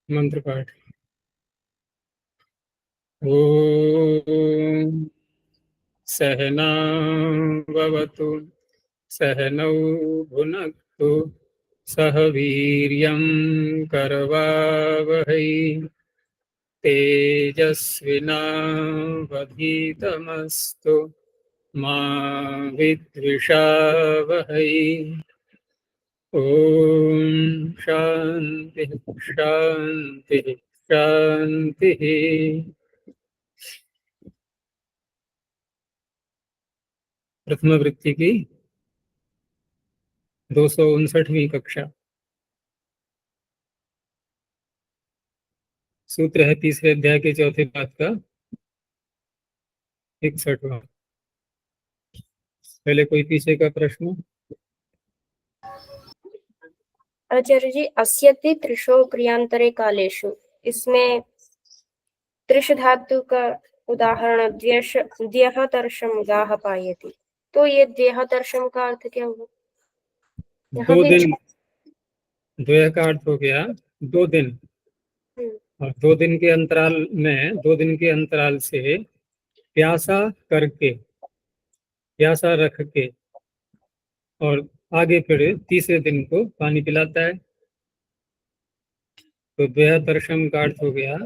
मंत्र पाठ। ओम सहनावतु सहनौ भुनक्तु सह वीर्यं करवावहै तेजस्विनावधीतमस्तु मा विद्विषावहै। ओम शांति शांति शांति। प्रथम वृत्ति की 259वीं कक्षा। सूत्र है तीसरे अध्याय के चौथे पाठ का 61वां। पहले कोई पीछे का प्रश्न? आचार्य जी, अस्यति त्रिशो क्रियांतरे कालेषु, इसमें त्रिश धातु का उदाहरण द्यः तर्षम उदाह पायति, तो ये द्यः तर्षम का अर्थ क्या हुआ? यहाँ 2 भी दिन, द्वय का अर्थ हो गया 2 दिन, और 2 दिन के अंतराल में 2 दिन के अंतराल से प्यासा करके, प्यासा रख के, और आगे फिर तीसरे दिन को पानी पिलाता है। तो द्वय तर्षम का अर्थ हो गया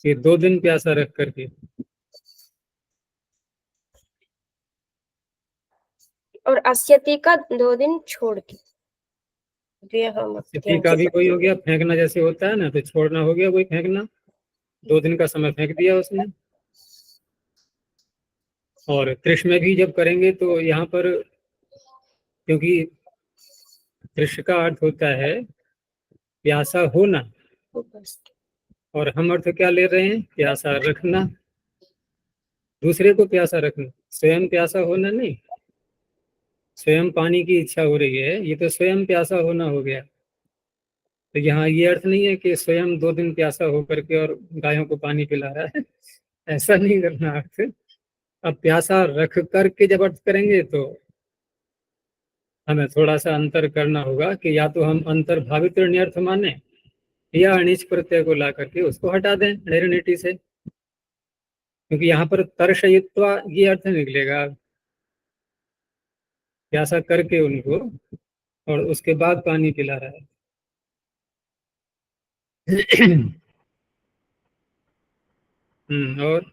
कि 2 दिन प्यासा रख करके। और अस्यति का 2 दिन छोड़ के, स्थिति का भी कोई हो गया, फेंकना जैसे होता है ना, तो छोड़ना हो गया कोई फेंकना। 2 दिन का समय फेंक दिया उसने। और त्रिश में भी जब करेंगे तो यहाँ पर, क्योंकि त्रिश का अर्थ होता है प्यासा होना, और हम अर्थ क्या ले रहे हैं? प्यासा रखना, दूसरे को प्यासा रखना, स्वयं प्यासा होना नहीं। स्वयं पानी की इच्छा हो रही है, ये तो स्वयं प्यासा होना हो गया। तो यहाँ ये अर्थ नहीं है कि स्वयं 2 दिन प्यासा होकर के और गायों को पानी पिला रहा है। ऐसा नहीं करना अर्थ। अब प्यासा रख करके जब अर्थ करेंगे तो हमें थोड़ा सा अंतर करना होगा कि या तो हम अंतर्भावित अर्थ माने, या अनिच प्रत्यय को ला करके उसको हटा दें निर्णिति से, क्योंकि यहाँ पर तर्शयित्वा ये अर्थ निकलेगा, प्यासा करके उनको और उसके बाद पानी पिला रहा है। और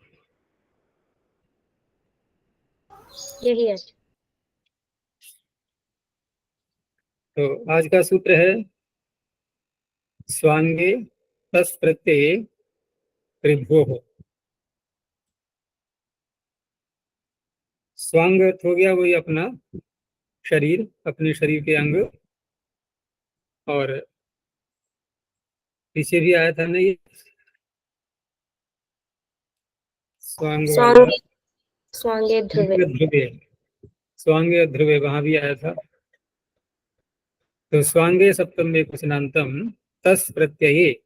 यही है। तो आज का सूत्र है स्वांगे तस् प्रत्यये त्रिभ्योः। स्वांग अर्थ हो गया वही अपना शरीर, अपने शरीर के अंग। और पीछे भी आया था ना ये स्वांग वाला, स्वांगे ध्रुवे, ध्रुवे, स्वांगे ध्रुवे, वहां भी आया था। तो स्वांगे सप्तम एकवचनांतम तस् प्रत्यये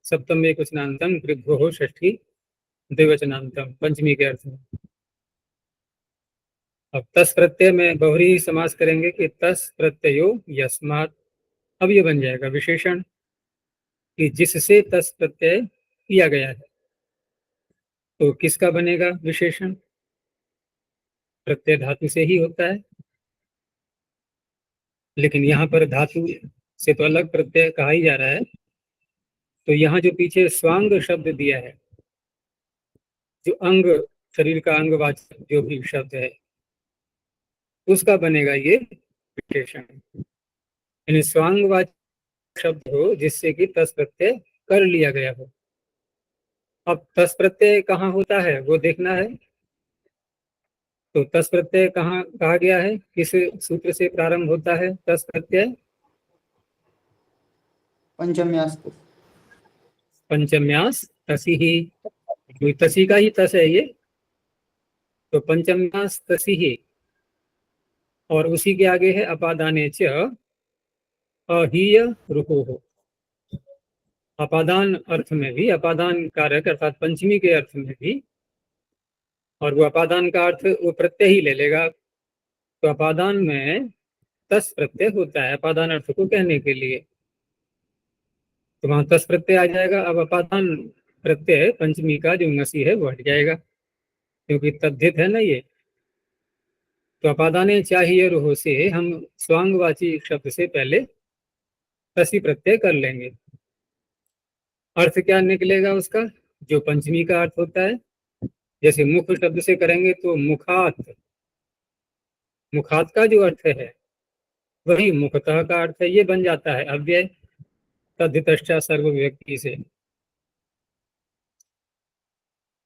सप्तम एकवचनांतम त्रिभ्योः षष्ठी द्विवचनांतम, पंचमी के अर्थ में। अब तस् प्रत्यय में बहुरी समास करेंगे कि तस् प्रत्ययो यस्मात्। अब ये बन जाएगा विशेषण कि जिससे तस् प्रत्यय किया गया है। तो किसका बनेगा विशेषण? प्रत्यय धातु से ही होता है, लेकिन यहाँ पर धातु से तो अलग प्रत्यय कहा ही जा रहा है। तो यहाँ जो पीछे स्वांग शब्द दिया है, जो अंग, शरीर का अंगवाचक जो भी शब्द है, उसका बनेगा ये विशेषण। यानी स्वांगवाचक शब्द हो जिससे कि तस् प्रत्यय कर लिया गया हो। अब तस् प्रत्यय कहाँ होता है वो देखना है। तो तस् प्रत्यय कहाँ कहा गया है, किस सूत्र से प्रारंभ होता है तस् प्रत्यय? पंचम्यास्तु। पंचम्यास तसी ही, तसी का ही तस है ये। तो पंचम्यास तसी ही, और उसी के आगे है अपादाने च अहीय रुको हो। अपादान अर्थ में भी, अपादान कारक अर्थात पंचमी के अर्थ में भी, और वो अपादान का अर्थ वो प्रत्यय ही ले लेगा। तो अपादान में तस प्रत्यय होता है अपादान अर्थ को कहने के लिए। तो वहां तस प्रत्यय आ जाएगा। अब अपादान प्रत्यय पंचमी का जो ngसी है वो हट जाएगा, क्योंकि तद्धित है ना ये। तो अपादाने चाहिए रोह से हम स्वांगवाची शब्द से पहले तसी प्रत्यय कर लेंगे। अर्थ क्या निकलेगा उसका, जो पंचमी का अर्थ होता है। जैसे मुख शब्द से करेंगे तो मुखात, मुखात का जो अर्थ है वही मुखतः का अर्थ है, ये बन जाता है अव्यय तद्धितश्चा सर्व व्यक्ति से।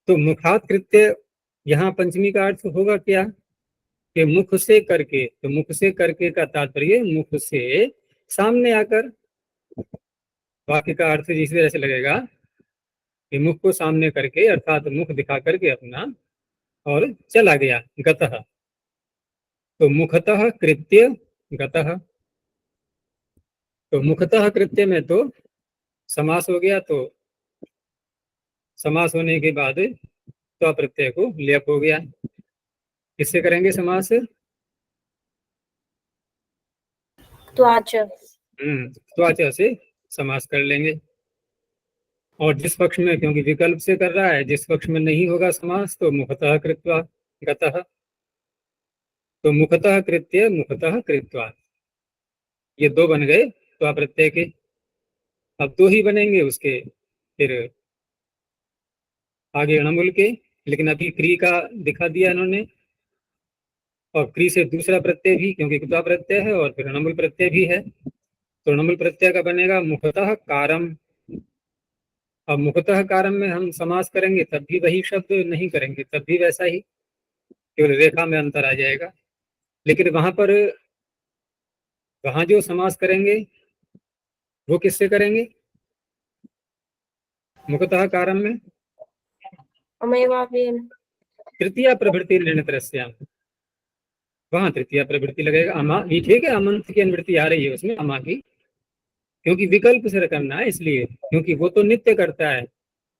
तो मुखात कृत्य यहाँ पंचमी का अर्थ होगा क्या, कि मुख से करके। तो मुख से करके का तात्पर्य मुख से सामने आकर। वाक्य का अर्थ जिस तरह से लगेगा कि मुख को सामने करके, अर्थात मुख दिखा करके अपना और चला गया, गतः। तो मुखतः कृत्य गतः। तो मुखतः कृत्य में तो समास हो गया, तो समास होने के बाद त्व प्रत्यय को लेप हो गया। किससे करेंगे समास, त्वाच। त्वाच से समास कर लेंगे। और जिस पक्ष में, क्योंकि विकल्प से कर रहा है, जिस पक्ष में नहीं होगा समास तो मुखतः कृत्वा गतः। तो मुखतः कृत्य मुखतः कृत्वा, ये दो बन गए त्वा प्रत्यय के। अब दो ही बनेंगे उसके फिर आगे अणमुल के, लेकिन अभी क्री का दिखा दिया इन्होंने। और क्री से दूसरा प्रत्यय भी, क्योंकि त्वा प्रत्यय है और फिर अणमुल प्रत्यय भी है। तो अणमुल प्रत्यय का बनेगा मुखतः कारम। अब मुखतः कारम में हम समास करेंगे तब भी वही शब्द नहीं करेंगे, तब भी वैसा ही, केवल रेखा में अंतर आ जाएगा। लेकिन वहां जो समास करेंगे वो किससे करेंगे, मुखतः कारम में अमेवाव्ययेन। तृतीया प्रभृति निर्णतरस्याम, वहां तृतीया प्रवृत्ति लगेगा। अमा भी ठीक है, अमंत की अनुवृत्ति आ रही है उसमें अमा की, क्योंकि विकल्प से करना है इसलिए, क्योंकि वो तो नित्य करता है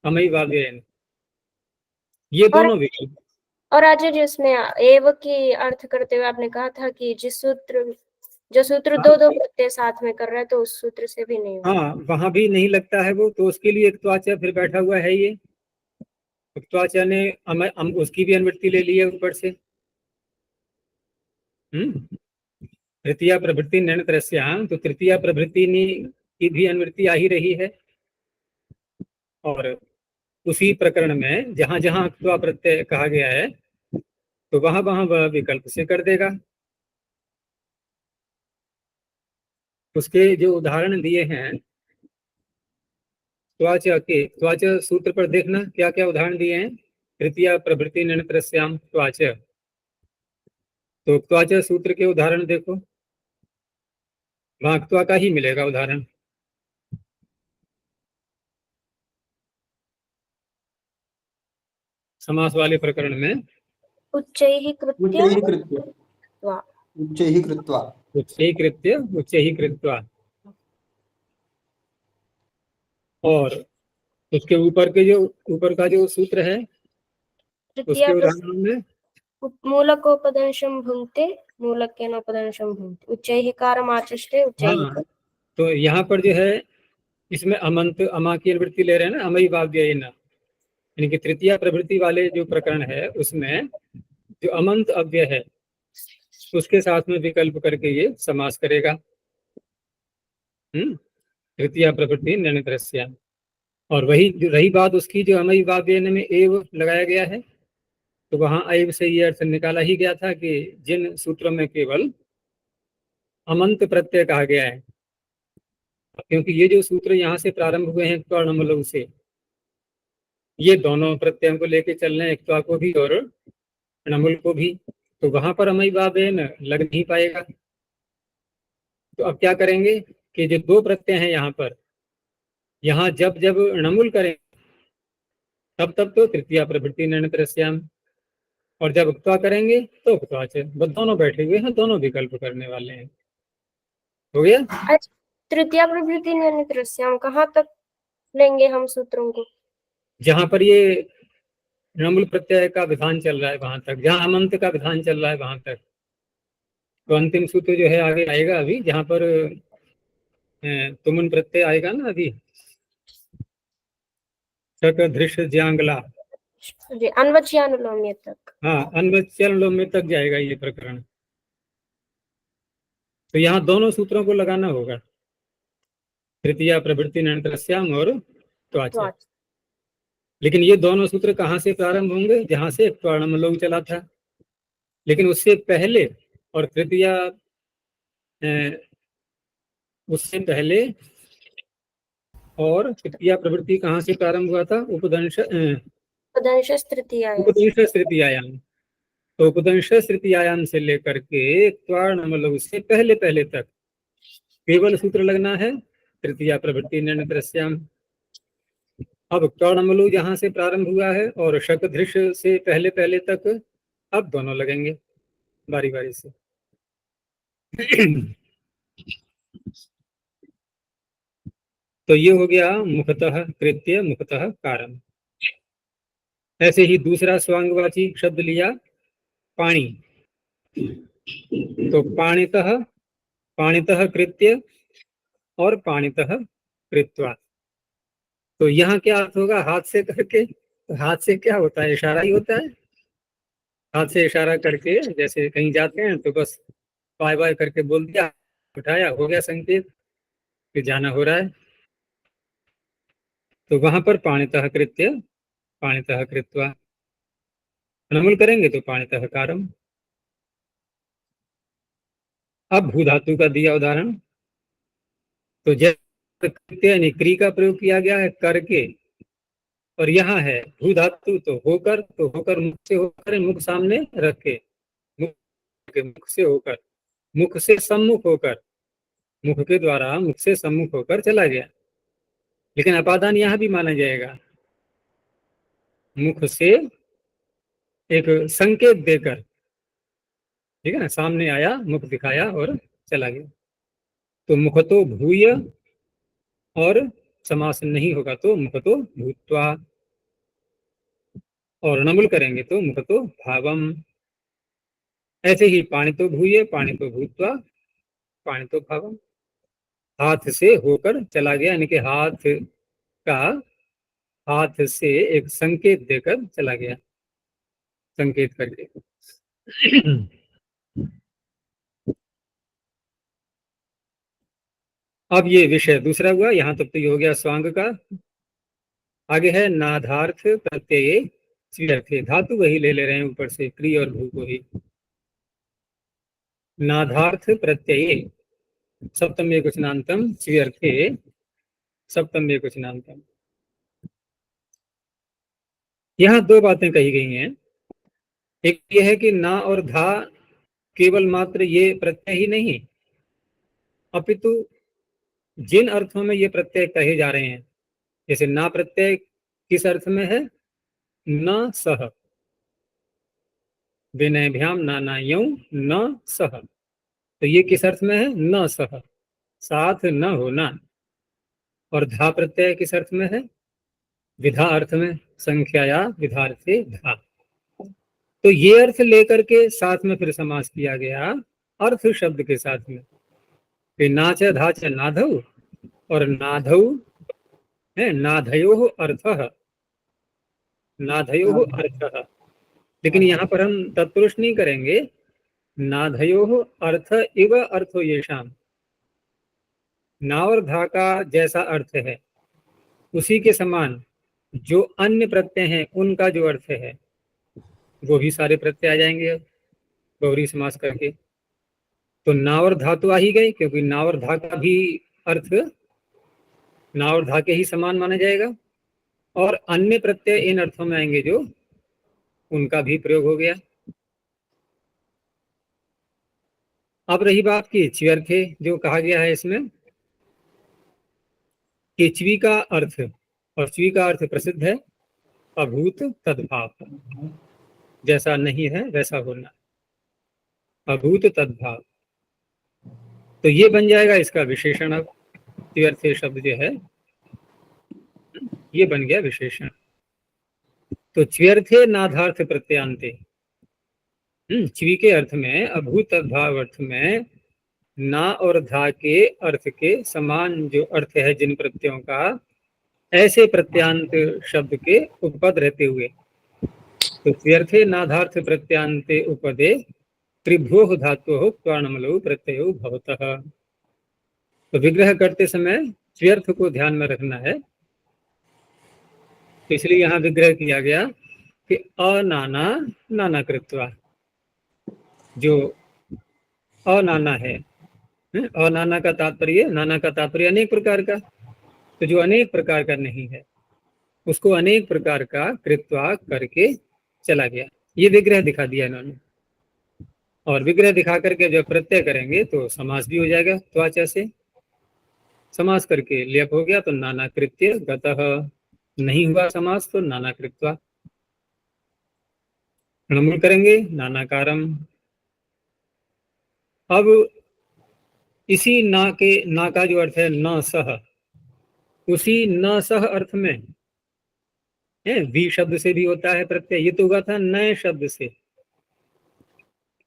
अमई वाव्ययन, ये और दोनों विकल्प। और आचार्य जी, इसमें एव की अर्थ करते हुए आपने कहा था कि जो सूत्र दो दो प्रत्यय साथ में कर रहा है तो उस सूत्र से भी नहीं होगा। हाँ, वहां भी नहीं लगता है वो, तो उसके लिए एक त्वाचा फिर बैठा हुआ है ये। त्वाचा ने उसकी भी अनुवृत्ति ले ली है ऊपर से। तृतीया प्रवृत्ति निर्णतरस्याम, तो तृतीया प्रवृत्ति की भी अनुवृत्ति आ ही रही है। और उसी प्रकरण में जहां जहां त्वा प्रत्यय कहा गया है तो वहां वहां वह विकल्प से कर देगा। उसके जो उदाहरण दिए हैं त्वाच सूत्र पर देखना क्या क्या उदाहरण दिए हैं। तृतीया प्रभृति निरंतरस्याम त्वाच, तो त्वाच सूत्र के उदाहरण देखो, वहां त्वा का ही मिलेगा उदाहरण। समास वाले प्रकरण में उच्चैः कृत्य उच्चैः कृत्वा त्वा। उच्चैः कृत्वा उच्चैः कृत्य उच्चैः कृत्वा। और उसके ऊपर का जो सूत्र है तृतीया उसके उदाहरण में मूलकोपदंशं भुङ्क्ते मूलकेनोपदंशं भुङ्क्ते उच्चैः कारमाचष्टे उच्चैः। हाँ, तो यहाँ पर जो है इसमें अमंत अमा की अनुवृत्ति ले रहे हैं ना, अमई वाव्ययेन, यानी कि तृतीया प्रवृत्ति वाले जो प्रकरण है उसमें जो अमंत अव्यय है उसके साथ में विकल्प करके ये समास करेगा। तृतीया प्रवृत्ति निर्णतरस्याम। और वही जो रही बात उसकी, जो अमई वाव्ययेन में एव लगाया गया है, तो वहां एव से ये अर्थ निकाला ही गया था कि जिन सूत्रों में केवल अमंत प्रत्यय कहा गया है, क्योंकि ये जो सूत्र यहाँ से प्रारंभ हुए हैं त्वर्णमूल से, ये दोनों प्रत्ययों को लेके चल रहे हैं, एक त्वा को भी और णमुल को भी, तो वहां पर अमई वाव्ययेन लग नहीं पाएगा। तो अब क्या करेंगे कि जो दो प्रत्यय हैं यहाँ पर, यहाँ जब जब णमुल करें तब तब तो तृतीया प्रवृत्ति निर्णतरस्याम, और जब उक्त्वा करेंगे तो उक्त्वाच। बस दोनों बैठे हुए हैं, दोनों विकल्प करने वाले हैं। हो गया। अच्छा, तृतीया प्रवृत्ति निर्णितरस्याम कहाँ तक लेंगे हम सूत्रों को? जहां पर ये णमुल प्रत्यय का विधान चल रहा है वहां तक, जहां अमंत का विधान चल रहा है वहां तक। तो अंतिम सूत्र जो है आगे आएगा अभी, जहां पर तुमुन प्रत्यय आएगा ना अभी, शक धृष ज्यांगला। जी, अन्वच्यानुलोम्य तक। हाँ, अन्वच्यानुलोम्य तक जाएगा ये प्रकरण। तो यहाँ दोनों सूत्रों को लगाना होगा, तृतीया प्रवृत्ति अनंतरस्याम और त्वाच। लेकिन ये दोनों सूत्र कहाँ से प्रारंभ होंगे? जहां से त्वर्णमलोग चला था। लेकिन उससे पहले और तृतीया उससे पहले और तृतीया प्रवृत्ति कहाँ से प्रारंभ हुआ था? उपदंश तृतीयायाम। तो उपदंश तृतीयायाम से लेकर के त्वर्णमलोग से पहले पहले तक केवल सूत्र लगना है तृतीया प्रवृत्ति अनंतरस्याम। अब त्वर्णमलोग जहां से प्रारंभ हुआ है और शतधृष से पहले पहले तक, अब दोनों लगेंगे बारी बारी से। तो ये हो गया मुखतः कृत्य, मुखतः कारण। ऐसे ही दूसरा स्वांगवाची शब्द लिया पाणी। तो पाणितः, पाणितः कृत्य और पाणितः कृत्वा। तो यहाँ क्या अर्थ होगा? हाथ से करके। तो हाथ से क्या होता है? इशारा ही होता है। हाथ से इशारा करके जैसे कहीं जाते हैं तो बस बाय बाय करके बोल दिया, उठाया, हो गया संकेत कि जाना हो रहा है। तो वहां पर पाणितः कृत्य, पाणितः कृत्वा। नमुल करेंगे तो पाणितः कारम। अब भू धातु का दिया उदाहरण। तो जैसे कृत्य यानी क्री का प्रयोग किया गया है करके, और यहाँ है भू धातु तो होकर, तो होकर मुख से होकर, मुख सामने रख के, मुख से होकर, मुख से सम्मुख होकर, मुख के द्वारा मुख से सम्मुख होकर चला गया। लेकिन अपादान यहाँ भी माना जाएगा, मुख से एक संकेत देकर, ठीक है ना, सामने आया, मुख दिखाया और चला गया। तो मुखतो भूय, और समास नहीं होगा तो मुखतो भूत्वा, और नमुल करेंगे तो मुखतो भावम। ऐसे ही पाणितो भूय, पाणितो भूत्वा, पाणितो भावम। हाथ से होकर चला गया, यानी कि हाथ का, हाथ से एक संकेत देकर चला गया, संकेत करके। अब ये विषय दूसरा हुआ, यहां तक तो ये हो गया स्वांग का। आगे है नाधार्थ प्रत्यय स्वीयर्थे। धातु वही ले रहे हैं ऊपर से, क्री और भू को ही। नाधार्थ प्रत्यय सप्तम एकवचनांतम स्वीयर्थे, सप्तम एकवचनांतम। यहाँ दो बातें कही गई हैं। एक ये है कि ना और धा केवल मात्र ये प्रत्यय ही नहीं, अपितु जिन अर्थों में ये प्रत्यय कहे जा रहे हैं, जैसे ना प्रत्यय किस अर्थ में है? न सह, विनयभ्याम नानायौ न सह। तो ये किस अर्थ में है? न सह, साथ न होना। और धा प्रत्यय किस अर्थ में है? विधा अर्थ में, संख्याया विधार्थे धा। तो ये अर्थ लेकर के साथ में फिर समास किया गया अर्थ शब्द के साथ में, कि नाच धाच नाधौ, और नाधौ है नाधयो अर्थः, नाधयो अर्थः। लेकिन यहाँ पर हम तत्पुरुष नहीं करेंगे, नाधयो अर्थ इव अर्थो येषाम। ना और धा का जैसा अर्थ है उसी के समान जो अन्य प्रत्यय हैं उनका जो अर्थ है वो भी सारे प्रत्यय आ जाएंगे बहुरी समास करके। तो ना और धा तो आ ही गए, क्योंकि ना और धा का भी अर्थ ना और धा के ही समान माना जाएगा, और अन्य प्रत्यय इन अर्थों में आएंगे जो उनका भी प्रयोग हो गया। अब रही बात की च्यर्थे, जो कहा गया है इसमें कि च्वी का अर्थ, और च्वी का अर्थ प्रसिद्ध है अभूत तद्भाव, जैसा नहीं है वैसा होना, अभूत तद्भाव। तो ये बन जाएगा इसका विशेषण। अब च्यर्थे शब्द जो है ये बन गया विशेषण। तो च्यर्थे नाधार्थ प्रत्यांते, च्वी के अर्थ में, अभूत तद्भाव अर्थ में ना और धा के अर्थ के समान जो अर्थ है जिन प्रत्ययों का, ऐसे प्रत्यांत शब्द के उपपद रहते हुए। तो स्व्यर्थे नाधार्थ प्रत्यांते उपदे त्रिभ्योः धातोः क्वाणमलौ प्रत्ययो भवतः। तो विग्रह करते समय स्व्यर्थ को ध्यान में रखना है, तो इसलिए यहाँ विग्रह किया गया कि अनाना नाना कृत्वा। जो अनाना है, अनाना का तात्पर्य, नाना का तात्पर्य अनेक प्रकार का, तो जो अनेक प्रकार का नहीं है उसको अनेक प्रकार का कृत्वा करके चला गया। ये विग्रह दिखा दिया इन्होंने, और विग्रह दिखा करके जब प्रत्यय करेंगे तो समास भी हो जाएगा। त्वाचा से समास करके लेप हो गया तो नाना कृत्य गतः, नहीं हुआ समास तो नाना कृत्वा। नमूल करेंगे नानाकारम। अब इसी ना के, ना का जो अर्थ है न सह, उसी न सह अर्थ में है वी शब्द से भी होता है प्रत्यय। ये तो हुआ था नए शब्द से,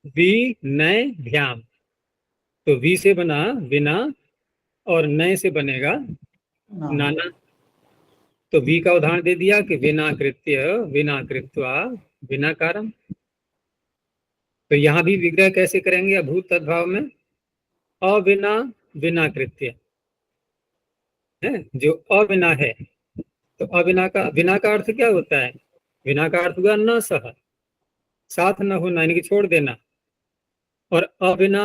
वी नए भ्याम, तो वी से बना विना और नए से बनेगा नाना। तो वी का उदाहरण दे दिया कि विना कृत्य विना कृत्वा विना कारम। तो यहां भी विग्रह कैसे करेंगे अभूत तद्भाव में, अविना विना कृत्य है, जो अविना है। तो अविना का, विना का अर्थ क्या होता है, विना का अर्थ हुआ न सह, साथ न होना यानी कि छोड़ देना, और अविना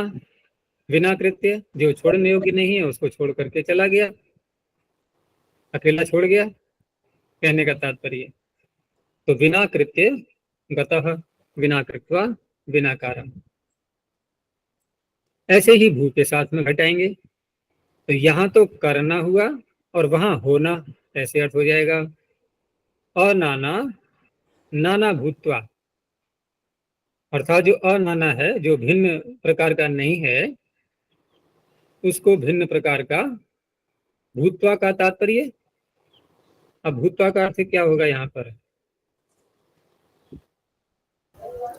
विना कृत्य जो छोड़ने योग्य नहीं है उसको छोड़ करके चला गया, अकेला छोड़ गया, कहने का तात्पर्य। तो विना कृत्य गतः विना कृत्वा विना कारम। ऐसे ही भू के साथ में घटाएंगे, तो यहां तो करना हुआ और वहां होना, ऐसे अर्थ हो जाएगा अनाना नाना भूतवा। अर्थात जो अनाना है, जो भिन्न प्रकार का नहीं है, उसको भिन्न प्रकार का भूतवा का तात्पर्य। अब भूतवा का अर्थ क्या होगा यहाँ पर,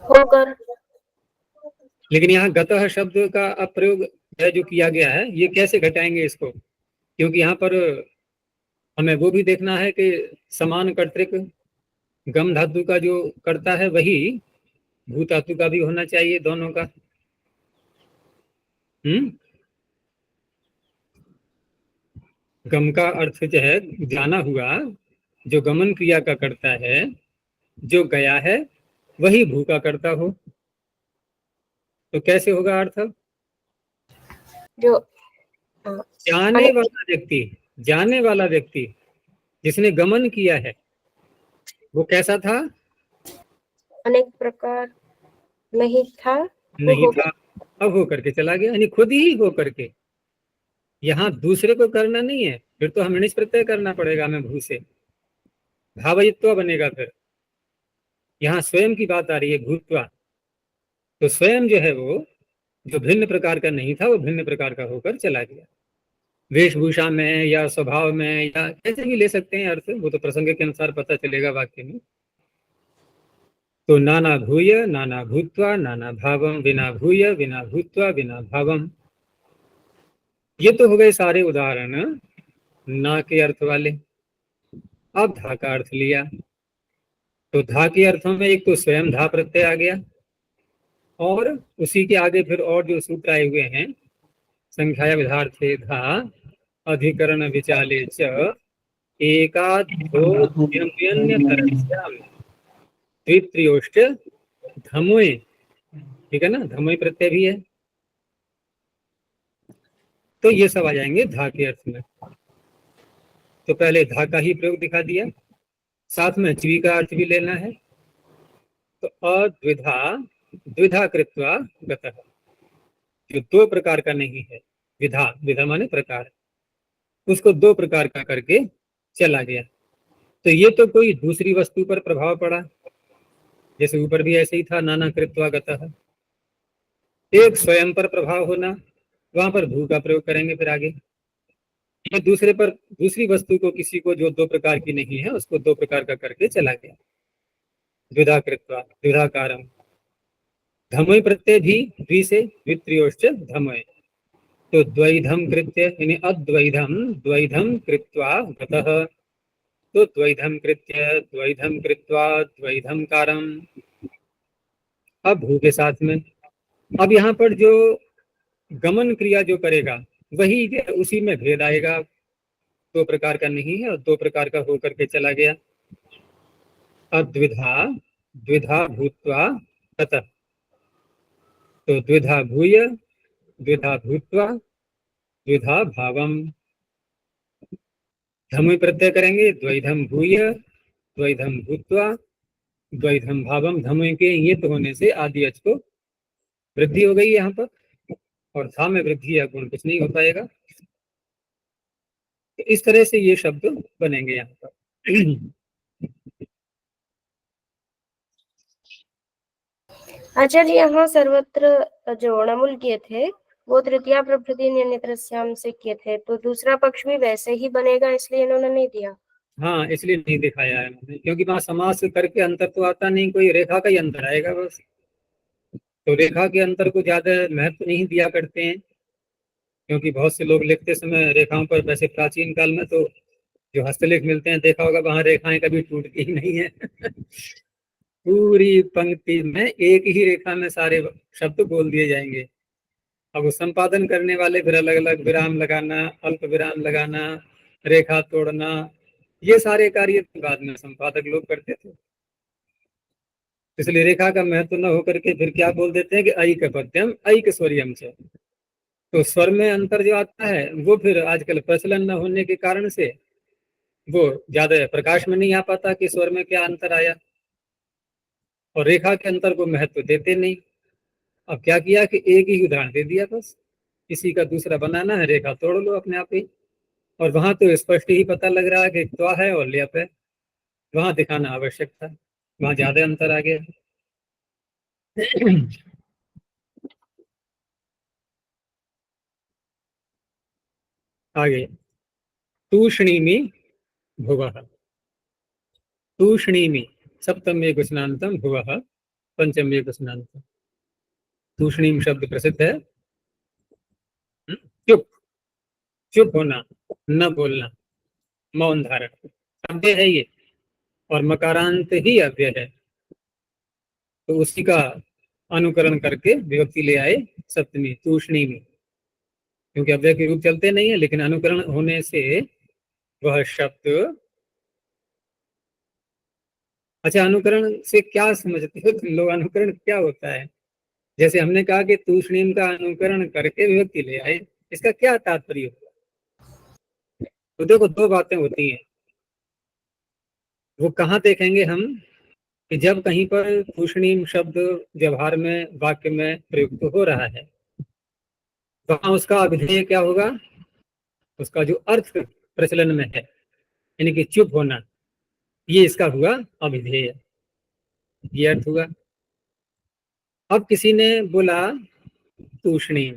होकर। लेकिन यहाँ गतः शब्द का अप्रयोग है जो किया गया है, ये कैसे घटाएंगे इसको, क्योंकि यहाँ पर हमें वो भी देखना है कि समान कर्तृक गम धातु का जो करता है वही भू धातु का भी होना चाहिए, दोनों का। गम का अर्थ जो है जाना हुआ, जो गमन क्रिया का करता है, जो गया है वही भू का करता हो। तो कैसे होगा अर्थ, जो जाने वाला व्यक्ति, जाने वाला व्यक्ति जिसने गमन किया है वो कैसा था, अनेक प्रकार नहीं था, नहीं था, अब हो करके चला गया, यानी खुद ही हो करके। यहाँ दूसरे को करना नहीं है, फिर तो हमें निष्प्रत्यय करना पड़ेगा हमें भू से, भावयित्व बनेगा फिर। यहाँ स्वयं की बात आ रही है भूत्वा, तो स्वयं जो है वो जो भिन्न प्रकार का नहीं था वो भिन्न प्रकार का होकर चला गया, वेशभूषा में या स्वभाव में या कैसे भी ले सकते हैं अर्थ, वो तो प्रसंग के अनुसार पता चलेगा वाक्य में। तो नाना भूय नाना भूत्वा नाना भावम, विना भूय विना भूत्वा विना भावम। ये तो हो गए सारे उदाहरण ना के अर्थ वाले। अब धा का अर्थ लिया, तो धा के अर्थों में एक तो स्वयं धा प्रत्यय आ गया, और उसी के आगे फिर और जो सूत्र आए हुए हैं, संख्या विधार्थे धा अधिकरण विचाले च एकादो द्वित्रियोष्ट धमोय, ठीक है ना, धमोय प्रत्यय भी है। तो ये सब आ जाएंगे धा के अर्थ में। तो पहले धा का ही प्रयोग दिखा दिया, साथ में च्वी का अर्थ भी लेना है। तो अद्विधा द्विधा कृत्वा गतः, जो दो प्रकार का नहीं है, विधा, विधा माने प्रकार, उसको दो प्रकार का करके चला गया। तो ये तो कोई दूसरी वस्तु पर प्रभाव पड़ा, जैसे ऊपर भी ऐसे ही था नाना कृत्वा गतः। एक स्वयं पर प्रभाव होना, वहां पर भू का प्रयोग करेंगे फिर आगे। ये दूसरे पर, दूसरी वस्तु को, किसी को जो दो प्रकार की नहीं है उसको दो प्रकार का करके चला गया, द्विधा कृत्वा द्विधा कारम। धमय प्रत्यय भी द्वि से द्वित्रियोश्च धमय, तो द्वैधम कृत्य यानी अद्वैधम द्वैधम कृत्वा गतः, तो द्वैधम कृत्य द्वैधम कृत्वा द्वैधम कारम। अब भू के साथ में, अब यहाँ पर जो गमन क्रिया जो करेगा वही उसी में भेद आएगा, दो प्रकार का नहीं है और दो प्रकार का होकर के चला गया। अद्विधा द्विधा भूत्वा ततः, तो द्विधा भूय द्विधा भूत्वा द्विधा भावम। धम प्रत्यय करेंगे, द्वैधम भूय द्वैधम भूत्वा द्वैधम भावम। धम के ये तो होने से आदि अच को वृद्धि हो गई यहाँ पर, और धा में वृद्धि या गुण कुछ नहीं हो पाएगा। तो इस तरह से ये शब्द बनेंगे यहाँ पर। आचार्य यहाँ सर्वत्र जो अणमुल किए थे वो तृतीया प्रभृति अन्यत्रस्याम से किए थे, तो दूसरा पक्ष भी वैसे ही बनेगा, इसलिए इन्होंने नहीं दिया। हाँ, इसलिए नहीं दिखाया है उन्होंने, क्योंकि वहां समास करके अंतर तो आता नहीं, कोई रेखा का ही अंतर आएगा बस। तो रेखा के अंतर को ज्यादा महत्व नहीं दिया करते हैं, क्योंकि बहुत से लोग लिखते समय रेखाओं पर, वैसे प्राचीन काल में तो जो हस्तलेख मिलते हैं देखा होगा वहां रेखाएं कभी टूटती ही नहीं है। पूरी पंक्ति में एक ही रेखा में सारे शब्द बोल दिए जाएंगे। अब वो संपादन करने वाले फिर अलग अलग विराम लगाना, अल्प विराम लगाना, रेखा तोड़ना, ये सारे कार्य बाद में संपादक लोग करते थे। इसलिए रेखा का महत्व न होकर के फिर क्या बोल देते हैं कि ऐक पद्यम ऐक स्वरियम से। तो स्वर में अंतर जो आता है वो फिर आजकल प्रचलन न होने के कारण से वो ज्यादा प्रकाश में नहीं आ पाता कि स्वर में क्या अंतर आया, और रेखा के अंतर को महत्व देते नहीं। अब क्या किया कि एक ही उदाहरण दे दिया बस, किसी का दूसरा बनाना है, रेखा तोड़ लो अपने आप ही। और वहां तो स्पष्ट ही पता लग रहा है कि त्वा है और ल्यप है, वहां दिखाना आवश्यक था, वहां ज्यादा अंतर आ गया। आगे तूष्णीमि भुवः, तूष्णीमि सप्तमे गुस्नान्तम भुवः पंचमे गुस्नान्तम। तूष्णीम शब्द प्रसिद्ध है, चुप, चुप होना, न बोलना, मौन धारण, अव्यय है ये, और मकारांत ही अव्यय है, तो उसी का अनुकरण करके विभक्ति ले आए सप्तमी तूष्णी में, क्योंकि अव्यय के रूप चलते नहीं है, लेकिन अनुकरण होने से वह शब्द। अच्छा, अनुकरण से क्या समझते हो तुम लोग? अनुकरण क्या होता है? जैसे हमने कहा कि तूष्णीम का अनुकरण करके विभक्ति ले आए, इसका क्या तात्पर्य होगा? तो देखो, दो बातें होती हैं, वो कहाँ देखेंगे हम कि जब कहीं पर तूष्णीम शब्द व्यवहार में वाक्य में प्रयुक्त हो रहा है, वहां उसका अभिधेय क्या होगा? उसका जो अर्थ प्रचलन में है, यानी कि चुप होना, ये इसका हुआ अभिधेय, ये अर्थ हुआ। अब किसी ने बोला तूष्णीम,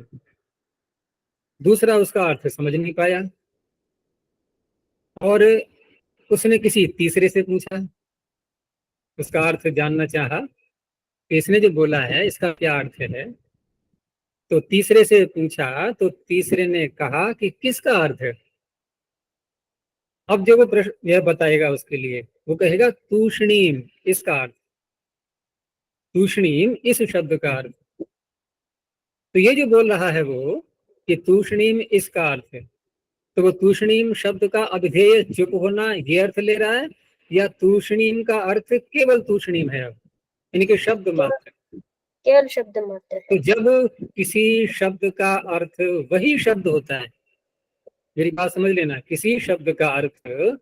दूसरा उसका अर्थ समझ नहीं पाया, और उसने किसी तीसरे से पूछा, उसका अर्थ जानना चाहा कि इसने जो बोला है इसका क्या अर्थ है। तो तीसरे से पूछा तो तीसरे ने कहा कि किसका अर्थ है। अब जो वो प्रश्न यह बताएगा उसके लिए, वो कहेगा तूष्णीम, इसका अर्थ, तूष्णीम इस शब्द का अर्थ। तो ये जो बोल रहा है वो कि तूष्णीम इसका अर्थ है, तो वो तूष्णीम शब्द का अभिधेय चुप होना ये अर्थ ले रहा है, या तूष्णीम का अर्थ केवल तूष्णीम है, अब यानी कि शब्द मात्र, केवल शब्द मात्र है। तो जब किसी शब्द का अर्थ वही शब्द होता है, मेरी बात समझ लेना, किसी शब्द का अर्थ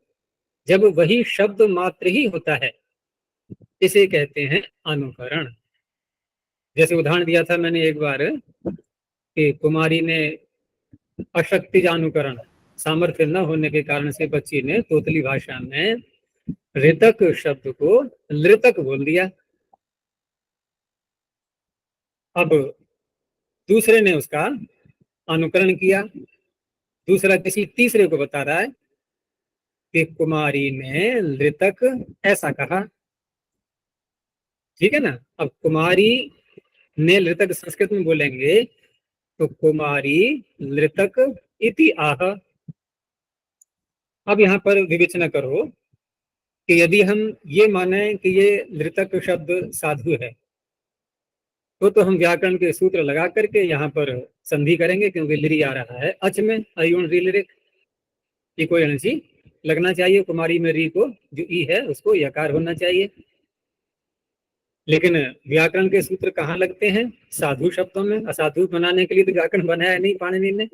जब वही शब्द मात्र ही होता है, इसे कहते हैं अनुकरण। जैसे उदाहरण दिया था मैंने एक बार कि कुमारी ने अशक्ति अनुकरण, सामर्थ्य न होने के कारण से बच्ची ने तोतली भाषा में ऋतक शब्द को लृतक बोल दिया। अब दूसरे ने उसका अनुकरण किया, दूसरा किसी तीसरे को बता रहा है कि कुमारी ने लृतक ऐसा कहा, ठीक है ना। अब कुमारी ने लृतक संस्कृत में बोलेंगे तो कुमारी लृतक इति आह। अब यहाँ पर विवेचना करो कि यदि हम ये माने कि ये नृतक शब्द साधु है, तो हम व्याकरण के सूत्र लगा करके यहाँ पर संधि करेंगे, क्योंकि लिरी आ रहा है अच में, अयुण री कोई अणसी लगना चाहिए, कुमारी में री को जो ई है उसको यकार होना चाहिए। लेकिन व्याकरण के सूत्र कहाँ लगते हैं? साधु शब्दों में। असाधु बनाने के लिए तो व्याकरण बनाया नहीं पाणिनि ने।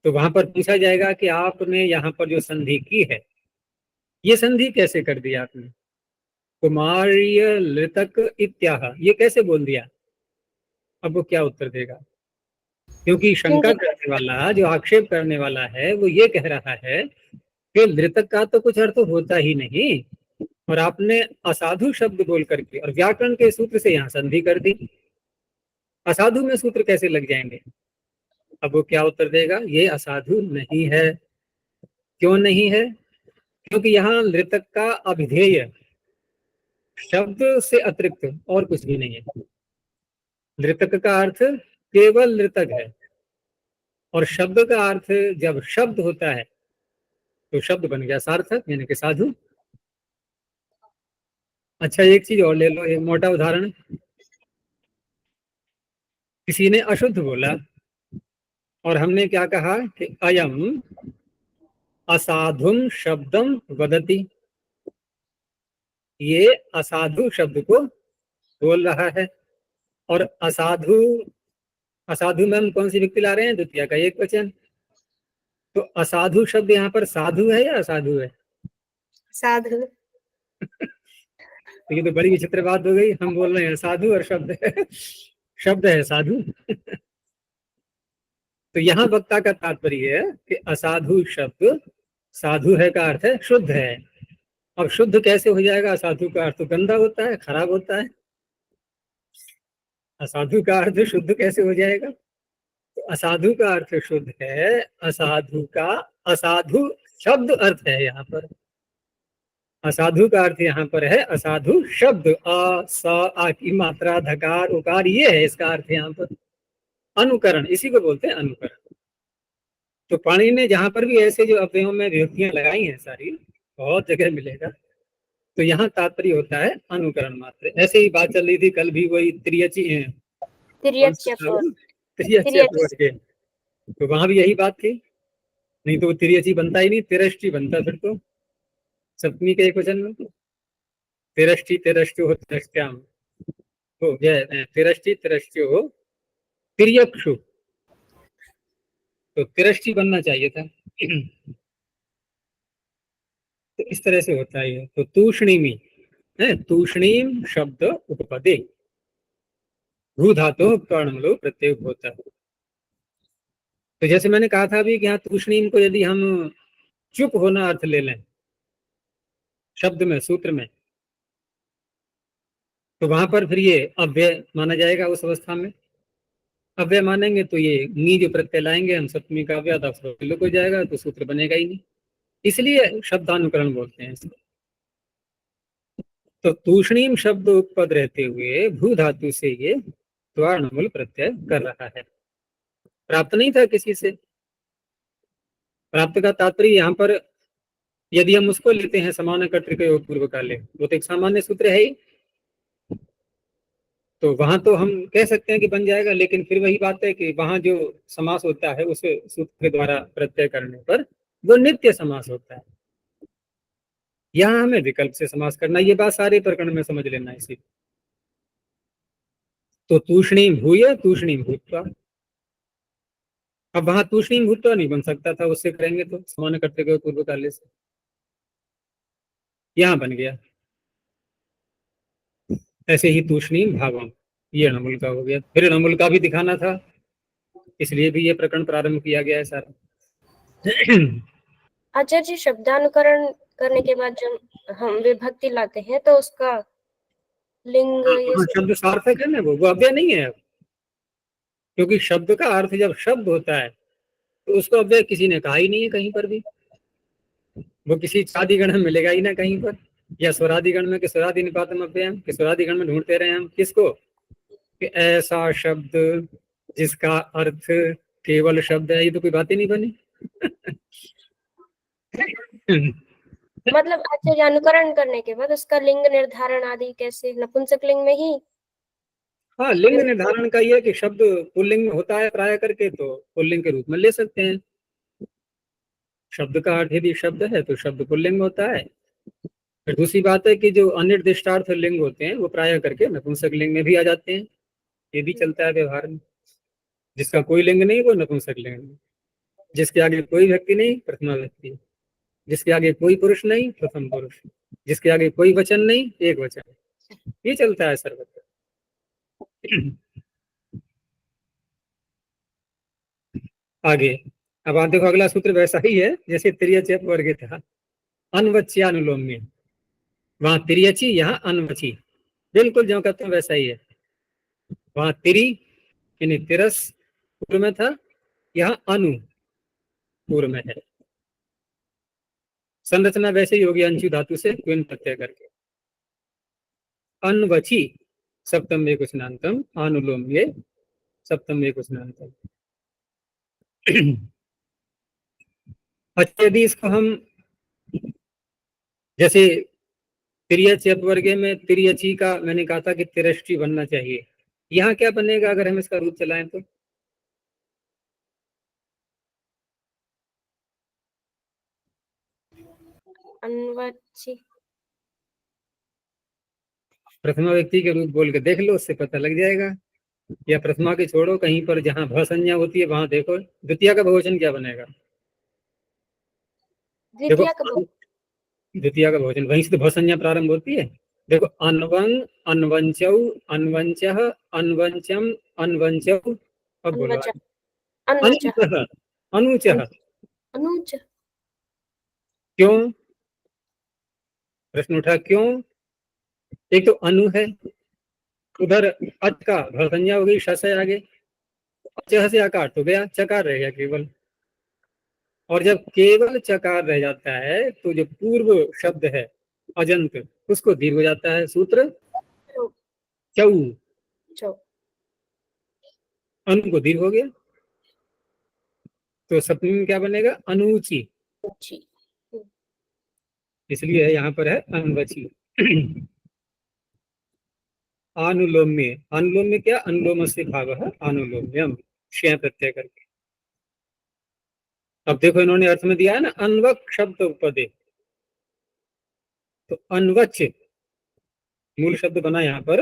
तो वहां पर पूछा जाएगा कि आपने यहाँ पर जो संधि की है, ये संधि कैसे कर दी आपने? कुमार्य लृतक इत्याह, ये कैसे बोल दिया? अब वो क्या उत्तर देगा? क्योंकि शंका करने वाला, जो आक्षेप करने वाला है, वो ये कह रहा है कि नृतक का तो कुछ अर्थ होता ही नहीं, और आपने असाधु शब्द बोल करके और व्याकरण के सूत्र से यहाँ संधि कर दी, असाधु में सूत्र कैसे लग जाएंगे? अब वो क्या उत्तर देगा? ये असाधु नहीं है। क्यों नहीं है? क्योंकि यहाँ नृतक का अभिधेय शब्द से अतिरिक्त और कुछ भी नहीं है। नृतक का अर्थ केवल नृतक है, और शब्द का अर्थ जब शब्द होता है तो शब्द बन गया सार्थक, यानी कि साधु। अच्छा, एक चीज और ले लो, एक मोटा उदाहरण। किसी ने अशुद्ध बोला और हमने क्या कहा कि अयम असाधुम शब्दम वदति, ये असाधु शब्द को बोल रहा है। और असाधु, असाधु में हम कौन सी व्यक्ति ला रहे हैं? द्वितीय का एक वचन। तो असाधु शब्द यहाँ पर साधु है या असाधु है? साधु। तो ये तो बड़ी विचित्र बात हो गई, हम बोल रहे हैं साधु और शब्द है शब्द है साधु तो यहाँ वक्ता का तात्पर्य है कि असाधु शब्द साधु है का अर्थ है शुद्ध है। अब शुद्ध कैसे हो जाएगा? असाधु का अर्थ गंदा होता है, खराब होता है। असाधु का अर्थ शुद्ध कैसे हो जाएगा? तो असाधु का अर्थ शुद्ध है, असाधु का असाधु शब्द अर्थ है यहाँ पर। असाधु का अर्थ यहाँ पर है असाधु शब्द, अ स आ की मात्रा, धकार उकार, ये है इसका अर्थ यहाँ पर। अनुकरण, इसी को बोलते हैं अनुकरण। तो पाणिनि ने जहां पर भी ऐसे जो अव्ययों में विभक्तियां लगाई हैं सारी, बहुत जगह मिलेगा, तो यहाँ तात्पर्य होता है अनुकरण मात्र। ऐसे ही बात चल रही थी कल भी, वही त्रियची के, तो वहां भी यही बात थी। नहीं तो त्रियची बनता ही नहीं, तिरष्टि बनता फिर तो सप्तमी के एक वचन में। तिरष्टि तिरष्टि हो तिरष्ट्याम हो गया, तिरष्टि तिरष्ट्यो हो तिर्यक्षु, तो तिरष्टि बनना चाहिए था तो इस तरह से होता है। तो तूष्णीमी है, तूष्णीम शब्द उपपदे भू धातु कर्णमलो प्रत्यय होता है। तो जैसे मैंने कहा था अभी कि यहाँ तूष्णीम को यदि हम चुप होना अर्थ ले लें शब्द में, सूत्र में, तो वहां पर फिर ये अव्यय माना जाएगा। उस अवस्था में अव्यय मानेंगे तो ये नी जो प्रत्यय लाएंगे हम, सप्तमी का अव्यय विलोप हो जाएगा, तो सूत्र बनेगा ही नहीं। इसलिए शब्दानुकरण बोलते हैं इसको। तो तूष्णीम शब्द उपपद रहते हुए भू धातु से ये द्वारणमूल प्रत्यय कर रहा है। प्राप्त नहीं था किसी से। प्राप्त का तात्पर्य यहाँ पर यदि हम उसको लेते हैं समान कर्तृक पूर्व काले, वो तो एक सामान्य सूत्र है ही, तो वहां तो हम कह सकते हैं कि बन जाएगा। लेकिन फिर वही बात है कि वहां जो समास होता है उस सूत्र के द्वारा प्रत्यय करने पर वो नित्य समास होता है। यहाँ हमें विकल्प से समास करना, ये बात सारे प्रकरण में समझ लेना इसी। तो तूष्णीम भूय तूष्णीम भूत्वा, अब वहां तूष्णीम भूत्वा नहीं बन सकता था, उससे करेंगे तो समान कर्तृक पूर्व काले से, यहाँ बन गया। ऐसे ही तूष्णीम भावम, ये णमुल का हो गया। फिर णमुल का भी दिखाना था, इसलिए भी ये प्रकरण प्रारंभ किया गया है सारा आचार्य जी, शब्दानुकरण करने के बाद जब हम विभक्ति लाते हैं तो उसका लिंग शब्द सार्थक है ना, वो अव्यय नहीं है। क्योंकि शब्द का अर्थ जब शब्द होता है तो उसको अव्यय किसी ने कहा ही नहीं है कहीं पर भी। वो किसी चादिगण में मिलेगा ही ना कहीं पर, या स्वरादिगण में कि स्वरादि निपातम अव्ययम, कि स्वरादिगण में ढूंढते रहे हम किसको, कि ऐसा शब्द जिसका अर्थ केवल शब्द है। ये तो कोई बात ही नहीं बनी मतलब आचार्य अनुकरण करने के बाद उसका लिंग निर्धारण आदि कैसे, नपुंसक लिंग में ही? हाँ, लिंग निर्धारण का ये है कि शब्द पुल्लिंग में होता है प्राय करके, तो पुल्लिंग के रूप में ले सकते हैं। शब्द का अर्थ यदि शब्द है तो शब्द पुल्लिंग होता है। फिर दूसरी बात है कि जो अनिर्दिष्टार्थ लिंग होते हैं वो प्राय करके नपुंसक लिंग में भी आ जाते हैं। ये भी चलता है व्यवहार में। जिसका कोई लिंग नहीं वो नपुंसक लिंग है। जिसके आगे कोई व्यक्ति नहीं प्रथमा व्यक्ति। जिसके आगे कोई पुरुष नहीं प्रथम पुरुष। जिसके आगे कोई वचन नहीं एक वचन। ये चलता है सर्वत्र। आगे अब आप देखो, अगला सूत्र वैसा ही है जैसे तिर्यच वर्ग था, अनवच्यानुलोम्य। वहां तिर्यची, यहाँ अनवची, बिल्कुल जो कहते हैं वैसा ही है। वहां तिरी यानी तिरस पूर्व में था, यहाँ अनु पूर्व में है। संरचना वैसे ही होगी, अंशु धातु से क्विन प्रत्यय करके। अनवची सप्तम एकवचनांतम, अनुलोम्ये सप्तम एकवचनांतम। अच्छा, यदि इसको हम जैसे तिर्यच अपवर्गे में तिर्यची का मैंने कहा था कि तिरष्टि बनना चाहिए, यहाँ क्या बनेगा अगर हम इसका रूप चलाएं तो? अनवची। प्रथमा व्यक्ति के रूप बोल के देख लो, उससे पता लग जाएगा। या प्रथमा के छोड़ो, कहीं पर जहां भ संज्ञा होती है वहां देखो, द्वितीय का बहुवचन क्या बनेगा? देखो, द्वितीय का द्वितीय का बहुवचन वहीं से तो भ संज्ञा प्रारंभ होती है। देखो, अनवंग, अनवंचौ, अनवंचः, अनवंचम, अनवंचौ। अब बोलो अनवच, आगे। अनवच, अनुचः, अनुचः। अनुच। क्यों? प्रश्न उठा क्यों? एक तो अनु है, उधर अच का भ संज्ञा हो गई, श से आगे, च से आकार तो गया, चकार रह गया केवल। और जब केवल चकार रह जाता है तो जो पूर्व शब्द है अजंत, उसको दीर्घ हो जाता है। सूत्र चौ, चौ। अनु को दीर्घ हो गया, तो सप्तमी में क्या बनेगा? अनुची। ची। इसलिए यहाँ पर है अनवची। अनुलोम्य, अनुलोम्य क्या? अनुलोम से भाव है अनुलोम्यम, क्षय प्रत्यय करके। अब देखो, इन्होंने अर्थ में दिया है ना, अनवक शब्द उपदे, तो अनवच मूल शब्द बना यहाँ पर,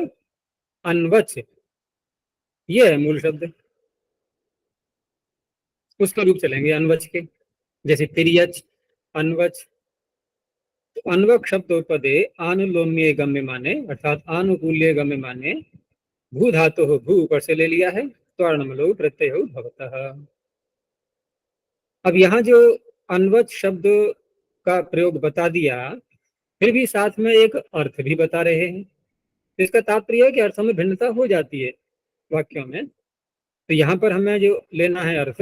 अनवच ये है मूल शब्द। उसका रूप चलेंगे अनवच के, जैसे तिरियच, अनवच। तो अनवक शब्दोपदे आनुलोम्य गम्य माने, अर्थात आनुकूल्य गम्य माने, भू धातु हो, भू ऊपर से ले लिया है, त्वर्णमलो प्रत्यय हो भवतः। अब यहाँ जो अनवच शब्द का प्रयोग बता दिया, फिर भी साथ में एक अर्थ भी बता रहे हैं। तो इसका तात्पर्य है कि अर्थों में भिन्नता हो जाती है वाक्यों में। तो यहाँ पर हमें जो लेना है अर्थ,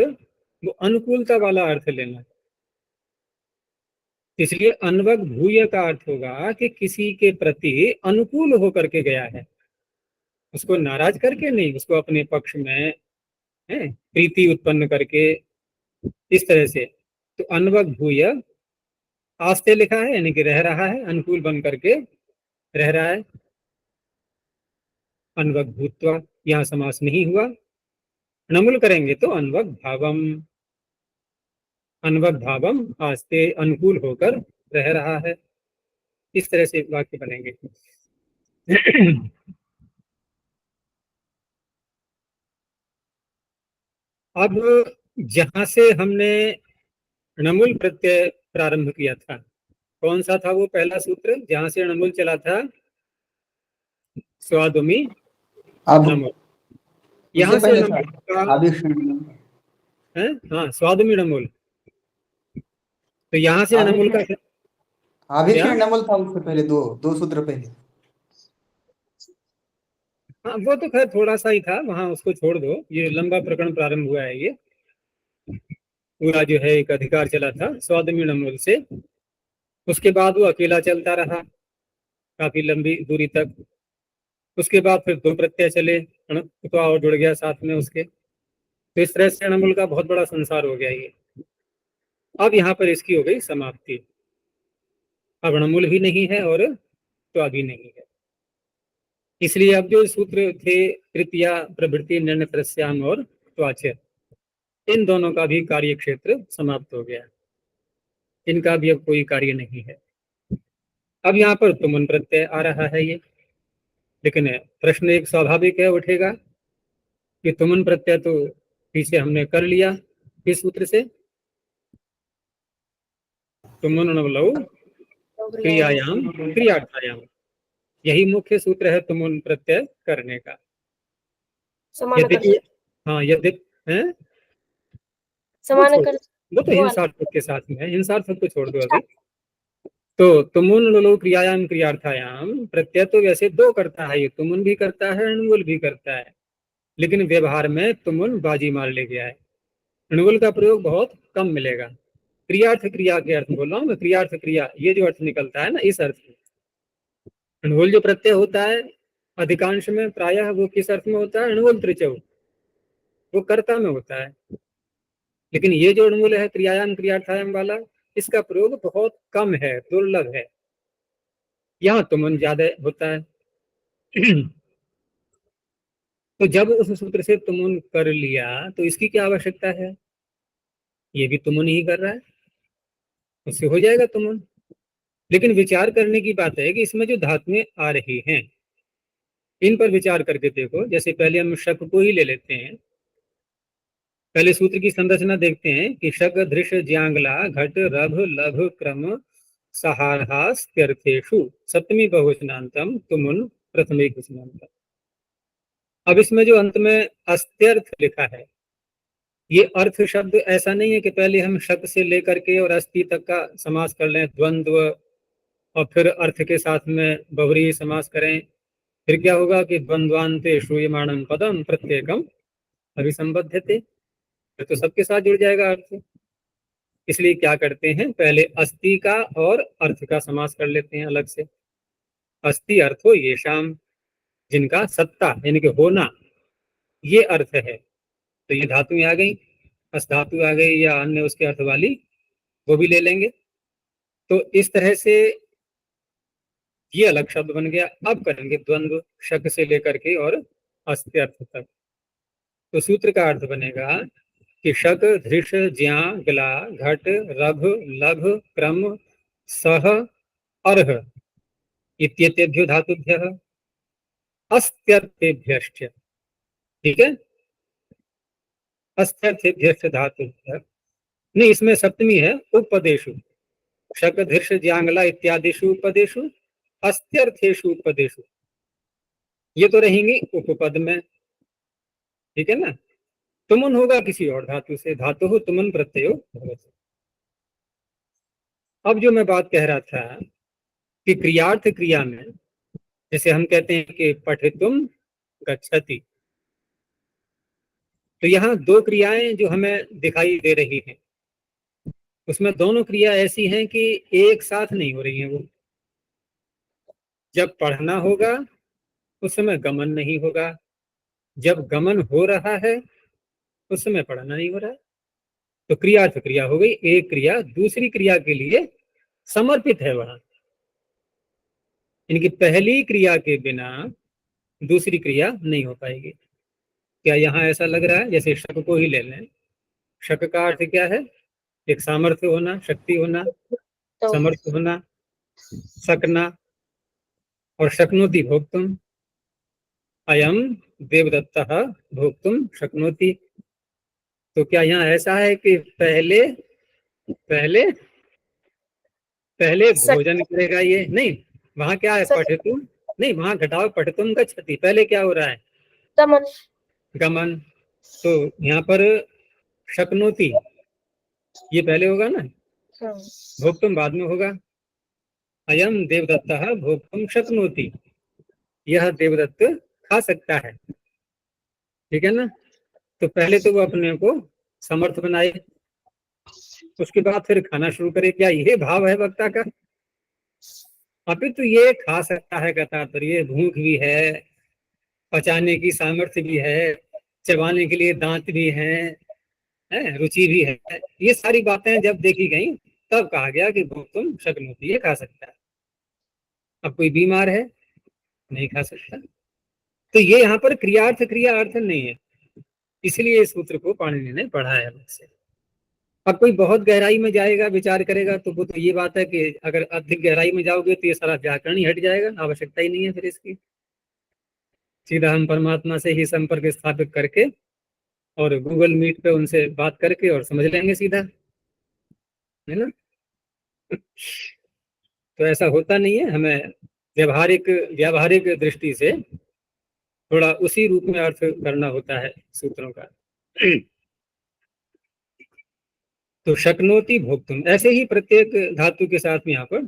वो अनुकूलता वाला अर्थ लेना है। इसलिए अनवक भूय का अर्थ होगा कि किसी के प्रति अनुकूल होकर के गया है, उसको नाराज करके नहीं, उसको अपने पक्ष में है प्रीति उत्पन्न करके, इस तरह से। तो अनवक भूय, आस्ते लिखा है यानी कि रह रहा है, अनुकूल बन करके रह रहा है। अनवक भूत्वा यहाँ समास नहीं हुआ, नमुल करेंगे तो अनवक भावम, अनवक भावम आस्ते अनुकूल होकर रह रहा है। इस तरह से वाक्य बनेंगे। अब जहां से हमने णमुल प्रत्यय प्रारंभ किया था, कौन सा था वो पहला सूत्र जहां से णमुल चला था? स्वादुमी अब णमुल। उससे यहाँ से पहले था णमुल का आभिक्षण। है, हाँ, स्वादुमी णमुल। तो यहाँ से णमुल का आभिक्षण, क्या? आभिक्षण नमल था उससे पहले, दो दो सूत्र पहले। हाँ, वो तो खैर थोड़ा सा ही था, वहां उसको छोड़ दो, ये लंबा प्रकरण प्रारंभ हुआ है। ये पूरा जो है एक अधिकार चला था स्वादुमी णमुल से। उसके बाद वो अकेला चलता रहा काफी लंबी दूरी तक। उसके बाद फिर दो प्रत्यय चले, तो और जुड़ गया साथ में उसके। तो इस तरह से अणमुल का बहुत बड़ा संसार हो गया ये। अब यहाँ पर इसकी हो गई समाप्ति। अवर्णमूल भी नहीं है और त्वा भी नहीं है। इसलिए अब जो सूत्र थे तृतीया प्रवृत्ति निर्णय प्रस्याम और त्वाच, इन दोनों का भी कार्य क्षेत्र समाप्त हो गया, इनका भी अब कोई कार्य नहीं है। अब यहाँ पर तुमन प्रत्यय आ रहा है ये, लेकिन प्रश्न एक स्वाभाविक है उठेगा कि तुमन प्रत्यय तो पीछे हमने कर लिया, किस सूत्र से? तुमन लौ क्रियायाम क्रियार्थायाम, यही मुख्य सूत्र है तुमन प्रत्यय करने का। समान यद्यपि कर हाँ यद्यपि है समान कर वो तो हिंसार्थक के साथ में है, हिंसार्थक को छोड़ दो अभी। तो तुमुन लुलु क्रियायाम क्रियार्थायाम, प्रत्यय तो वैसे दो करता है, ये तुमुन भी करता है अणुवल भी करता है, लेकिन व्यवहार में तुमुन बाजी मार ले गया है, अणुवल का प्रयोग बहुत कम मिलेगा। क्रियार्थ क्रिया के अर्थ बोल रहा हूँ मैं, क्रियार्थ क्रिया ये जो अर्थ निकलता है ना, इस अर्थ में अणुवल जो प्रत्यय होता है अधिकांश में प्रायः वो किस अर्थ में होता है? अणुवल त्रिचौ, वो कर्ता में होता है। लेकिन ये जो अणुवल है क्रियायाम क्रियार्थायाम वाला, इसका प्रयोग बहुत कम है, दुर्लभ है, यहाँ तुमन ज्यादा होता है। तो जब उस सूत्र से तुमुन कर लिया तो इसकी क्या आवश्यकता है? ये भी तुमुन ही कर रहा है, उससे हो जाएगा तुमुन। लेकिन विचार करने की बात है कि इसमें जो धातुएं आ रही हैं इन पर विचार करके देखो। जैसे पहले हम शक को ही ले लेते हैं, पहले सूत्र की संरचना देखते हैं कि शक दृश्य ज्यांगला घट रभ लभ क्रम सहारहास्त्यर्थेषु सप्तमी बहुवचनांतम तुमुन प्रथमे वचनांतम। अब इसमें जो अंत में अस्त्यर्थ लिखा है, ये अर्थ शब्द ऐसा नहीं है कि पहले हम शक से लेकर के और अस्थि तक का समास कर लें द्वंद्व, और फिर अर्थ के साथ में बहुव्रीहि समास करें, फिर क्या होगा कि द्वंद्वान्ते श्रूयमाणं पदम प्रत्येकम अभिसंबध्यते, फिर तो सबके साथ जुड़ जाएगा अर्थ। इसलिए क्या करते हैं, पहले अस्थि का और अर्थ का समास कर लेते हैं अलग से। अस्थि अर्थो येषाम, जिनका सत्ता यानी कि होना ये अर्थ है, तो ये धातुएं आ गई, अस धातु आ गई या अन्य उसके अर्थ वाली, वो भी ले लेंगे। तो इस तरह से ये अलग शब्द बन गया। अब करेंगे द्वंद्व शक से लेकर के और अस्त्य अर्थ तक। तो सूत्र का अर्थ बनेगा कि शक धृष ज्या गला घट रभ लभ क्रम सह अर्ह इत्येतेभ्यो धातुभ्यः अस्त्यर्थेभ्यश्च, ठीक है, अस्त्यर्थेभ्यश्च धातुभ्यः। नहीं, इसमें सप्तमी है, उपपदेशु शक धृष ज्यांगला इत्यादिषु उपपदेशु अस्त्यर्थेषु उपपदेशु, ये तो रहेंगी उपपद में, ठीक है ना। तुमन होगा किसी और धातु से, धातु हो तुमन प्रत्ययो भवति। अब जो मैं बात कह रहा था कि क्रियार्थ क्रिया में जैसे हम कहते हैं कि पठितुम गच्छति, तो यहाँ दो क्रियाएं जो हमें दिखाई दे रही हैं, उसमें दोनों क्रिया ऐसी हैं कि एक साथ नहीं हो रही हैं। वो जब पढ़ना होगा उस समय गमन नहीं होगा, जब गमन हो रहा है उस समय पढ़ना नहीं हो रहा है। तो क्रियार्थ क्रिया हो गई, एक क्रिया दूसरी क्रिया के लिए समर्पित है वहां, इनकी पहली क्रिया के बिना दूसरी क्रिया नहीं हो पाएगी। क्या यहाँ ऐसा लग रहा है? जैसे शक को ही ले लें, शक का अर्थ क्या है? एक सामर्थ्य होना, शक्ति होना, तो समर्थ होना, सकना, और शक्नोति भोक्तुम, अयम देवदत्तः भोक्तुम शक्नोति। तो क्या यहाँ ऐसा है कि पहले पहले पहले भोजन करेगा ये? नहीं, वहां क्या है? पठितुम नहीं, वहां घटाओ पठितुम गच्छति, पहले क्या हो रहा है? गमन। गमन। तो यहाँ पर शक्नोति ये पहले होगा ना, भोक्तुम बाद में होगा। अयम देवदत्तः भोक्तुम शक्नोति, यह देवदत्त खा सकता है, ठीक है ना। तो पहले तो वो अपने को समर्थ बनाए, उसके बाद फिर खाना शुरू करे। क्या ये भाव है वक्ता का? अभी तो ये खा सकता है कहता, तो ये भूख भी है, पचाने की सामर्थ्य भी है, चबाने के लिए दांत भी है, रुचि भी है, ये सारी बातें जब देखी गई तब कहा गया कि भोक्तुम शक्नोति, ये खा सकता है। अब कोई बीमार है, नहीं खा सकता। तो ये यहाँ पर क्रियार्थ क्रिया अर्थ नहीं है, इसलिए इस सूत्र को पाणिनि ने पढ़ा है अलग से। अब कोई बहुत गहराई में जाएगा, विचार करेगा, तो वो तो ये बात है कि अगर अधिक गहराई में जाओगे तो ये सारा व्याकरण ही हट जाएगा, आवश्यकता ही नहीं है फिर इसकी। सीधा हम परमात्मा से ही संपर्क स्थापित करके और गूगल मीट पे उनसे बात करके और समझ लेंगे सीधा, है ना। तो ऐसा होता नहीं है, हमें व्यवहारिक व्यावहारिक दृष्टि से थोड़ा उसी रूप में अर्थ करना होता है सूत्रों का। तो शक्नोति भोक्तुम, ऐसे ही प्रत्येक धातु के साथ में यहाँ पर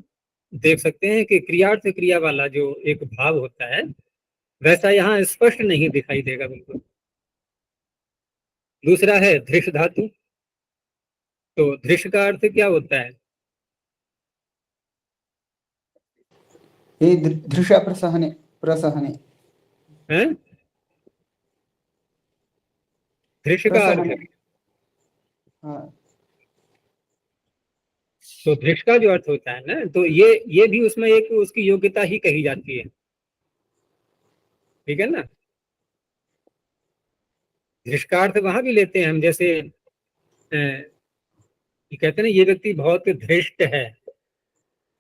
देख सकते हैं कि क्रियार्थ क्रिया वाला जो एक भाव होता है वैसा यहाँ स्पष्ट नहीं दिखाई देगा बिल्कुल। दूसरा है धृष धातु। तो धृष का अर्थ क्या होता है? ये दृश्य प्रसहने प्रसहने हैं? धृष का अर्थ, प्रसहने। हाँ तो धृष का जो अर्थ होता है ना, तो ये भी उसमें एक उसकी योग्यता ही कही जाती है, ठीक है ना। धृष का अर्थ वहां भी लेते हैं हम, जैसे ये कहते हैं ना, ये व्यक्ति बहुत धृष्ट है,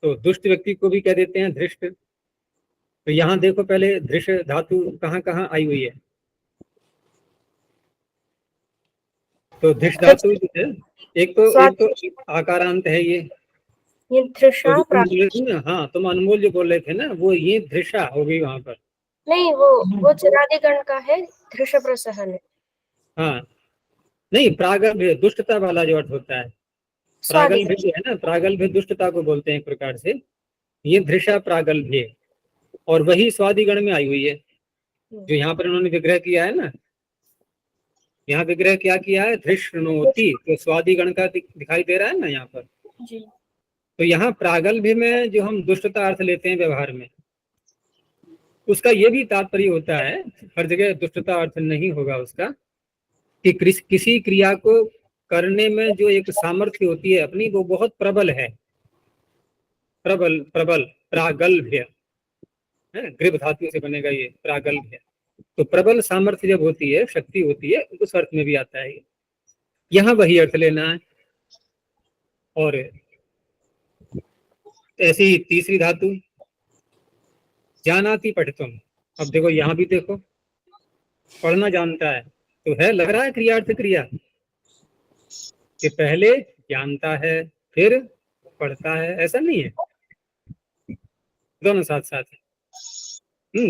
तो दुष्ट व्यक्ति को भी कह देते हैं धृष्ट। तो यहाँ देखो पहले धृष धातु कहाँ कहाँ आई हुई है। तो धृष धातु जो है, एक तो आकारांत है ये धृषा तो तुम बोले थे ना, हाँ तुम अनमोल जो बोल रहे थे ना, वो ये धृषा हो गई वहां पर। नहीं, वो चरादिगण का है, धृष प्रसहन। हाँ नहीं, प्रागल्भ्य दुष्टता वाला जो अर्थ होता है, प्रागल्भ्य जो है ना, प्रागल्भ्य दुष्टता को बोलते हैं एक प्रकार से, ये धृषा प्रागल्भ्य, और वही स्वादिगण में आई हुई है जो यहाँ पर उन्होंने विग्रह किया है ना। यहाँ विग्रह क्या किया है? धृष्णोति, तो स्वादिगण का दिखाई दे रहा है ना यहाँ पर जी। तो यहाँ प्रागल्भ्य में जो हम दुष्टता अर्थ लेते हैं व्यवहार में, उसका ये भी तात्पर्य होता है, हर जगह दुष्टता अर्थ नहीं होगा उसका, कि किसी क्रिया को करने में जो एक सामर्थ्य होती है अपनी, वो बहुत प्रबल है। प्रबल प्रबल प्रागल्भ्य है, गृह धातु से बनेगा ये प्रागल्भ्य। तो प्रबल सामर्थ्य जब होती है, शक्ति होती है, उस अर्थ में भी आता है। यहाँ वही अर्थ लेना है। और ऐसी ही तीसरी धातु जानाति पठितुम। अब देखो यहाँ भी देखो, पढ़ना जानता है, तो है लग रहा है क्रियार्थ क्रिया कि पहले जानता है फिर पढ़ता है, ऐसा नहीं है, दोनों साथ साथ है।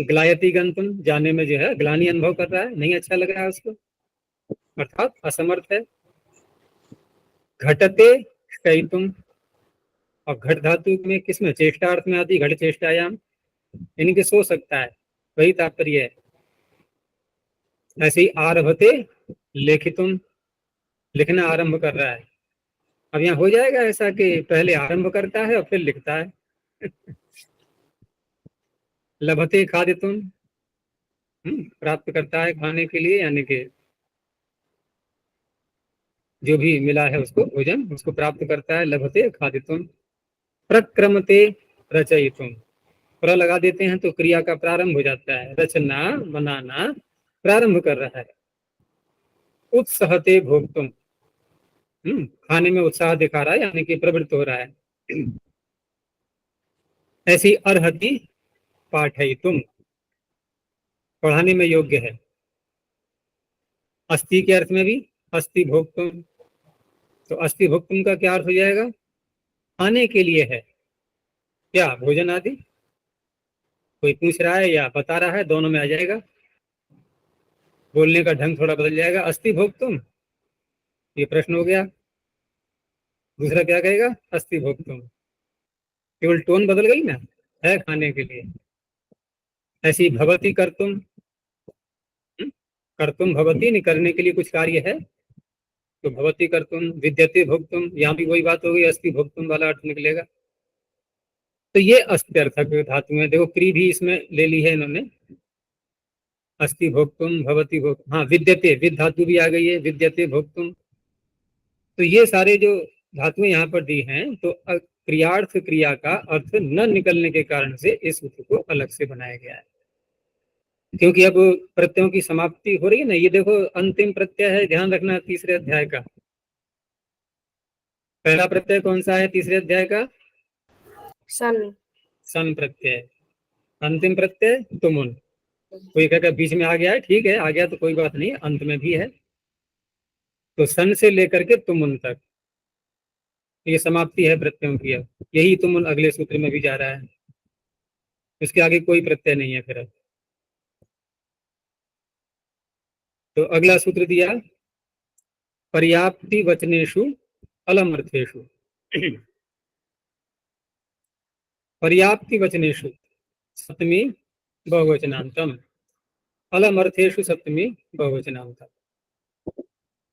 ग्लायति गंतुम, जाने में जो है ग्लानि अनुभव कर रहा है, नहीं अच्छा लग रहा है उसको, अर्थात असमर्थ है। घटते शयितुम, और घट धातु में किसमें? चेष्टा अर्थ में आती, घट चेष्टायाम, यानी कि सो सकता है, वही तात्पर्य है। ऐसे ही आरभते लेखितुम, लिखना आरंभ कर रहा है। अब यहाँ हो जाएगा ऐसा कि पहले आरंभ करता है और फिर लिखता है। लभते खादितुम, प्राप्त करता है खाने के लिए, यानी कि जो भी मिला है उसको, भोजन उसको प्राप्त करता है। लभते खादितुम। प्रक्रमते रचयितुम, प्र लगा देते हैं तो क्रिया का प्रारंभ हो जाता है, रचना बनाना प्रारंभ कर रहा है। उत्सहते भोक्तुम, खाने में उत्साह दिखा रहा है, यानी कि प्रवृत्त हो रहा है। ऐसी अर्हति पाठयितुम, पढ़ाने में योग्य है। अस्ति के अर्थ में भी अस्ति भोक्तुम, तो अस्ति भोक्तुम का क्या अर्थ हो जाएगा? खाने के लिए है, क्या भोजन आदि। कोई पूछ रहा है या बता रहा है, दोनों में आ जाएगा, बोलने का ढंग थोड़ा बदल जाएगा। अस्ति भोक्तुम, ये प्रश्न हो गया। दूसरा क्या कहेगा? अस्ति भोक्तुम, केवल टोन बदल गई ना, है खाने के लिए। ऐसी भवति कर्तुम, कर्तुम भवति, नहीं करने के लिए कुछ कार्य है, तो भवति कर्तुम। विद्यते भोक्तुम, यहाँ भी वही बात हो गई, अस्ति भोक्तुम वाला अर्थ निकलेगा। तो ये अस्त्यर्थक धातु है। देखो क्री भी इसमें ले ली है इन्होंने, अस्ति भोक्तुम, भवति भोक्तुम। हाँ विद्यते, विद धातु भी आ गई है, विद्यते भोक्तुम। तो ये सारे जो धातुएं यहाँ पर दी हैं, तो क्रियार्थ क्रिया का अर्थ न निकलने के कारण से इस सूत्र को अलग से बनाया गया है। क्योंकि अब प्रत्ययों की समाप्ति हो रही है ना, ये देखो अंतिम प्रत्यय है, ध्यान रखना, तीसरे अध्याय का पहला प्रत्यय कौन सा है तीसरे अध्याय का? सन। सन प्रत्यय। अंतिम प्रत्यय तुमुन। कोई कहेगा बीच में आ गया है, ठीक है, आ गया तो कोई बात नहीं, अंत में भी है। तो सन से लेकर के तुमुन तक ये समाप्ति है प्रत्ययों की। अब यही तुमुन अगले सूत्र में भी जा रहा है, इसके आगे कोई प्रत्यय नहीं है फिर अब। तो अगला सूत्र दिया पर्याप्ति वचनेषु अलमर्थेषु। पर्याप्ति वचनेषु सप्तमी बहुवचनांतम, अलमर्थेषु सप्तमी बहुवचनांतम।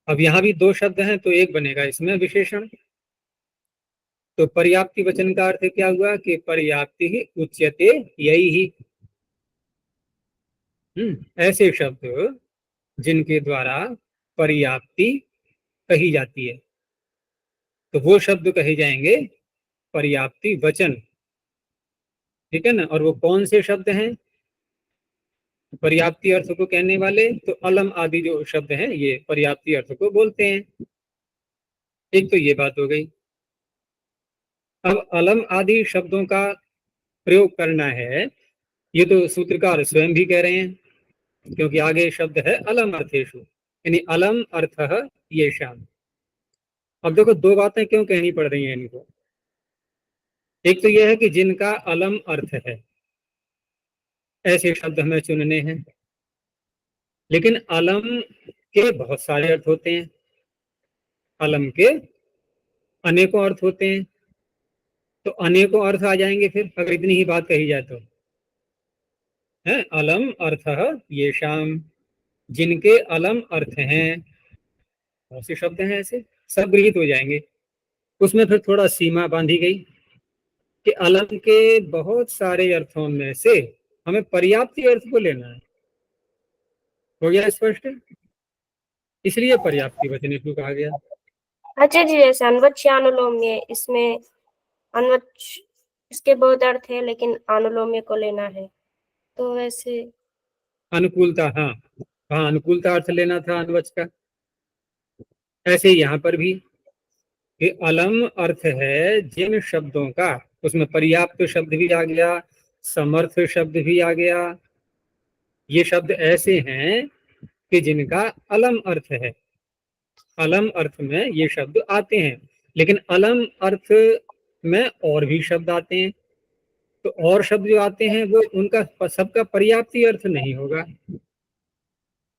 अब यहाँ भी दो शब्द हैं तो एक बनेगा इसमें विशेषण। तो पर्याप्ति वचन का अर्थ क्या हुआ कि पर्याप्ति ही उच्यते यही ही। ऐसे शब्द जिनके द्वारा पर्याप्ति कही जाती है तो वो शब्द कहे जाएंगे पर्याप्ति वचन, ठीक है ना। और वो कौन से शब्द हैं पर्याप्ति अर्थ को कहने वाले? तो अलम आदि जो शब्द हैं ये पर्याप्ति अर्थ को बोलते हैं। एक तो ये बात हो गई। अब अलम आदि शब्दों का प्रयोग करना है, ये तो सूत्रकार स्वयं भी कह रहे हैं, क्योंकि आगे शब्द है अलम अर्थेषु, यानी अलम अर्थः येषाम्। अब देखो दो बातें क्यों कहनी पड़ रही हैं इनको। एक तो यह है कि जिनका अलम अर्थ है ऐसे शब्द हमें चुनने हैं, लेकिन अलम के बहुत सारे अर्थ होते हैं, अलम के अनेकों अर्थ होते हैं। तो अनेकों अर्थ आ जाएंगे फिर अगर इतनी ही बात कही जाए तो, है अलम अर्थः येषाम्, जिनके अलम अर्थ हैं, बहुत से शब्द हैं ऐसे, सब गृहीत हो जाएंगे। उसमें फिर थोड़ा सीमा बांधी गई कि अलम के बहुत सारे अर्थों में से हमें पर्याप्ति अर्थ को लेना है। हो गया स्पष्ट? इसलिए पर्याप्ति वचनेषु कहा गया। अच्छा जी, जैसे अन्वच्य अनुलोम्य, इसमें अन्वच्य इसके बहुत अर्थ है लेकिन अनुलोम्य को लेना है, तो वैसे अनुकूलता, हाँ हाँ, अनुकूलता अर्थ लेना था अन्वच का। ऐसे ही यहाँ पर भी कि अलम अर्थ है जिन शब्दों का, उसमें पर्याप्त शब्द भी आ गया, समर्थ शब्द भी आ गया। ये शब्द ऐसे हैं कि जिनका अलम अर्थ है, अलम अर्थ में ये शब्द आते हैं। लेकिन अलम अर्थ में और भी शब्द आते हैं, तो और शब्द जो आते हैं वो उनका सबका पर्याप्ति अर्थ नहीं होगा।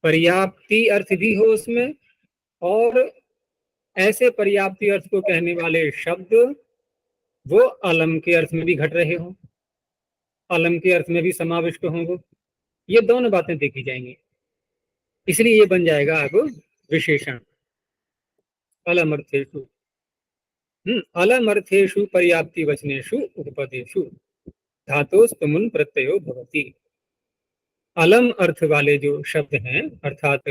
पर्याप्ति अर्थ भी हो उसमें, और ऐसे पर्याप्ति अर्थ को कहने वाले शब्द वो अलम के अर्थ में भी घट रहे हो, अलम के अर्थ में भी समाविष्ट होंगे। ये दोनों बातें देखी जाएंगी, इसलिए ये बन जाएगा अब विशेषण अलमर्थेषु। अलमर्थेषु पर्याप्ति वचनेषु उपपदेषु धातोस्तमुन प्रत्ययो भवति। अलम अर्थ वाले जो शब्द हैं, अर्थात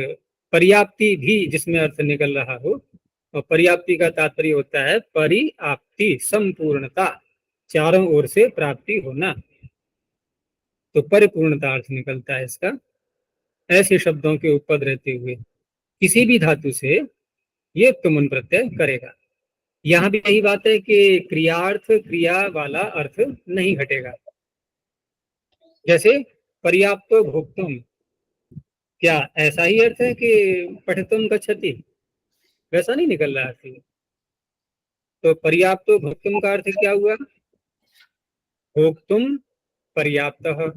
पर्याप्ति भी जिसमें अर्थ निकल रहा हो, और पर्याप्ति का तात्पर्य होता है परिआप्ति, संपूर्णता, चारों ओर से प्राप्ति होना, तो परिपूर्णता अर्थ निकलता है इसका। ऐसे शब्दों के उपपद रहते हुए किसी भी धातु से ये तुमुन प्रत्यय करेगा। यहाँ भी यही बात है कि क्रियार्थ क्रिया वाला अर्थ नहीं घटेगा। जैसे पर्याप्तो भोक्तुम, क्या ऐसा ही अर्थ है कि पठितुम गच्छति? वैसा नहीं निकल रहा है। तो पर्याप्तो भोक्तुम का अर्थ क्या हुआ? भोक्तुम पर्याप्तः,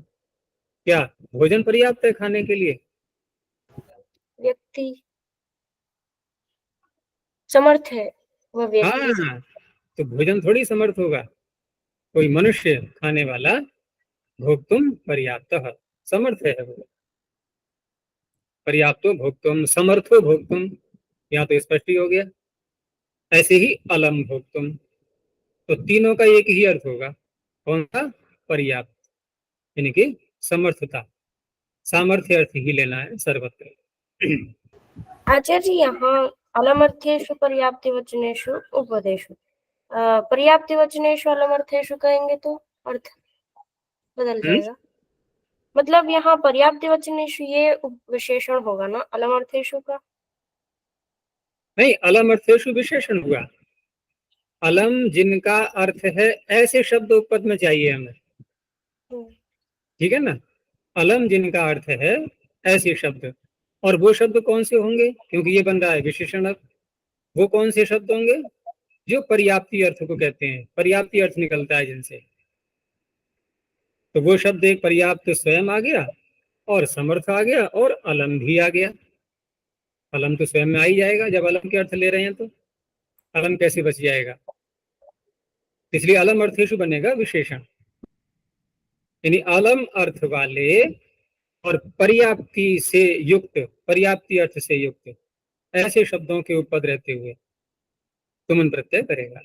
क्या भोजन पर्याप्त है खाने के लिए? व्यक्ति समर्थ है, वह व्यक्ति। हाँ, तो भोजन थोड़ी समर्थ होगा, कोई मनुष्य खाने वाला। भोक्तुम पर्याप्तः, समर्थ है वो। पर्याप्तो भोक्तुम, समर्थो भोक्तुम, यहाँ तो स्पष्ट ही हो गया। ऐसे ही अलम भोक्तुम, तो तीनों का एक ही अर्थ होगा, कौन सा? पर्याप्त, यानी कि समर्थता, सामर्थ्य अर्थ ही लेना है सर्वत्र। आचार्य जी, यहाँ अलमर्थेषु पर्याप्तिवचनेषु उपपदेषु। पर्याप्तिवचनेषु अलमर्थेषु कहेंगे तो अर्थ बदल जाएगा। मतलब यहाँ पर्याप्तिवचनेषु ये विशेषण होगा ना अलमर्थेषु का। नहीं, अलमर्थेषु विशेषण हुआ। अलम जिनका अर्थ है ऐसे शब्द उपपद में चाहिए हमें, ठीक है ना। अलम जिनका अर्थ है ऐसे शब्द, और वो शब्द कौन से होंगे, क्योंकि ये बन रहा है विशेषण। अब वो कौन से शब्द होंगे जो पर्याप्ति अर्थ को कहते हैं, पर्याप्ति अर्थ निकलता है जिनसे। तो वो शब्द एक पर्याप्त स्वयं आ गया, और समर्थ आ गया, और अलम भी आ गया। अलम तो स्वयं में आ ही जाएगा, जब अलम के अर्थ ले रहे हैं तो अलम कैसे बच जाएगा। इसलिए अलम अर्थेषु बनेगा विशेषण, यानी अलम अर्थ वाले और पर्याप्ति से युक्त, पर्याप्ति अर्थ से युक्त ऐसे शब्दों के उपपद रहते हुए तुमन प्रत्यय करेगा।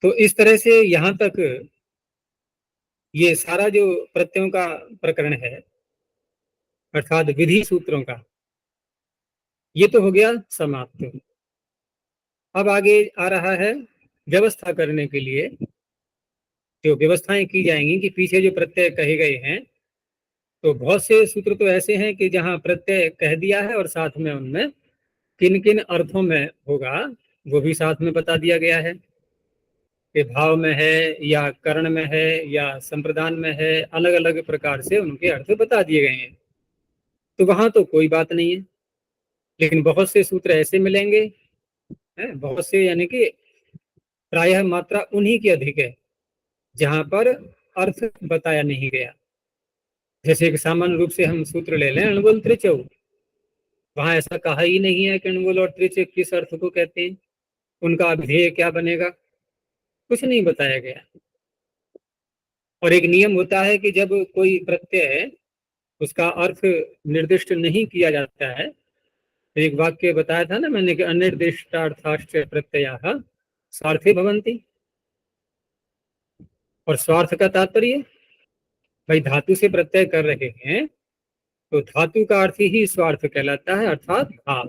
तो इस तरह से यहां तक ये सारा जो प्रत्ययों का प्रकरण है, अर्थात विधि सूत्रों का, ये तो हो गया समाप्त। अब आगे आ रहा है व्यवस्था करने के लिए जो व्यवस्थाएं की जाएंगी, कि पीछे जो प्रत्यय कहे गए हैं, तो बहुत से सूत्र तो ऐसे हैं कि जहां प्रत्यय कह दिया है और साथ में उनमें किन किन अर्थों में होगा वो भी साथ में बता दिया गया है, कि भाव में है या कर्ण में है या संप्रदान में है, अलग अलग प्रकार से उनके अर्थ बता दिए गए हैं। तो वहां तो कोई बात नहीं है, लेकिन बहुत से सूत्र ऐसे मिलेंगे, बहुत से, यानी कि प्रायः मात्रा उन्हीं की अधिक है जहां पर अर्थ बताया नहीं गया। जैसे कि सामान्य रूप से हम सूत्र ले लें अणुगुल त्रिचौ, वहां ऐसा कहा ही नहीं है कि अणुगुल और त्रिच किस अर्थ को कहते हैं, उनका अभिधेय क्या बनेगा, कुछ नहीं बताया गया। और एक नियम होता है कि जब कोई प्रत्यय है उसका अर्थ निर्दिष्ट नहीं किया जाता है, तो एक वाक्य बताया था ना मैंने कि अनिर्दिष्टार्थाश्च प्रत्ययाः स्वार्थे भवन्ति। और स्वार्थ का तात्पर्य, भाई धातु से प्रत्यय कर रहे हैं तो धातु का अर्थ ही स्वार्थ कहलाता है, अर्थात भाव।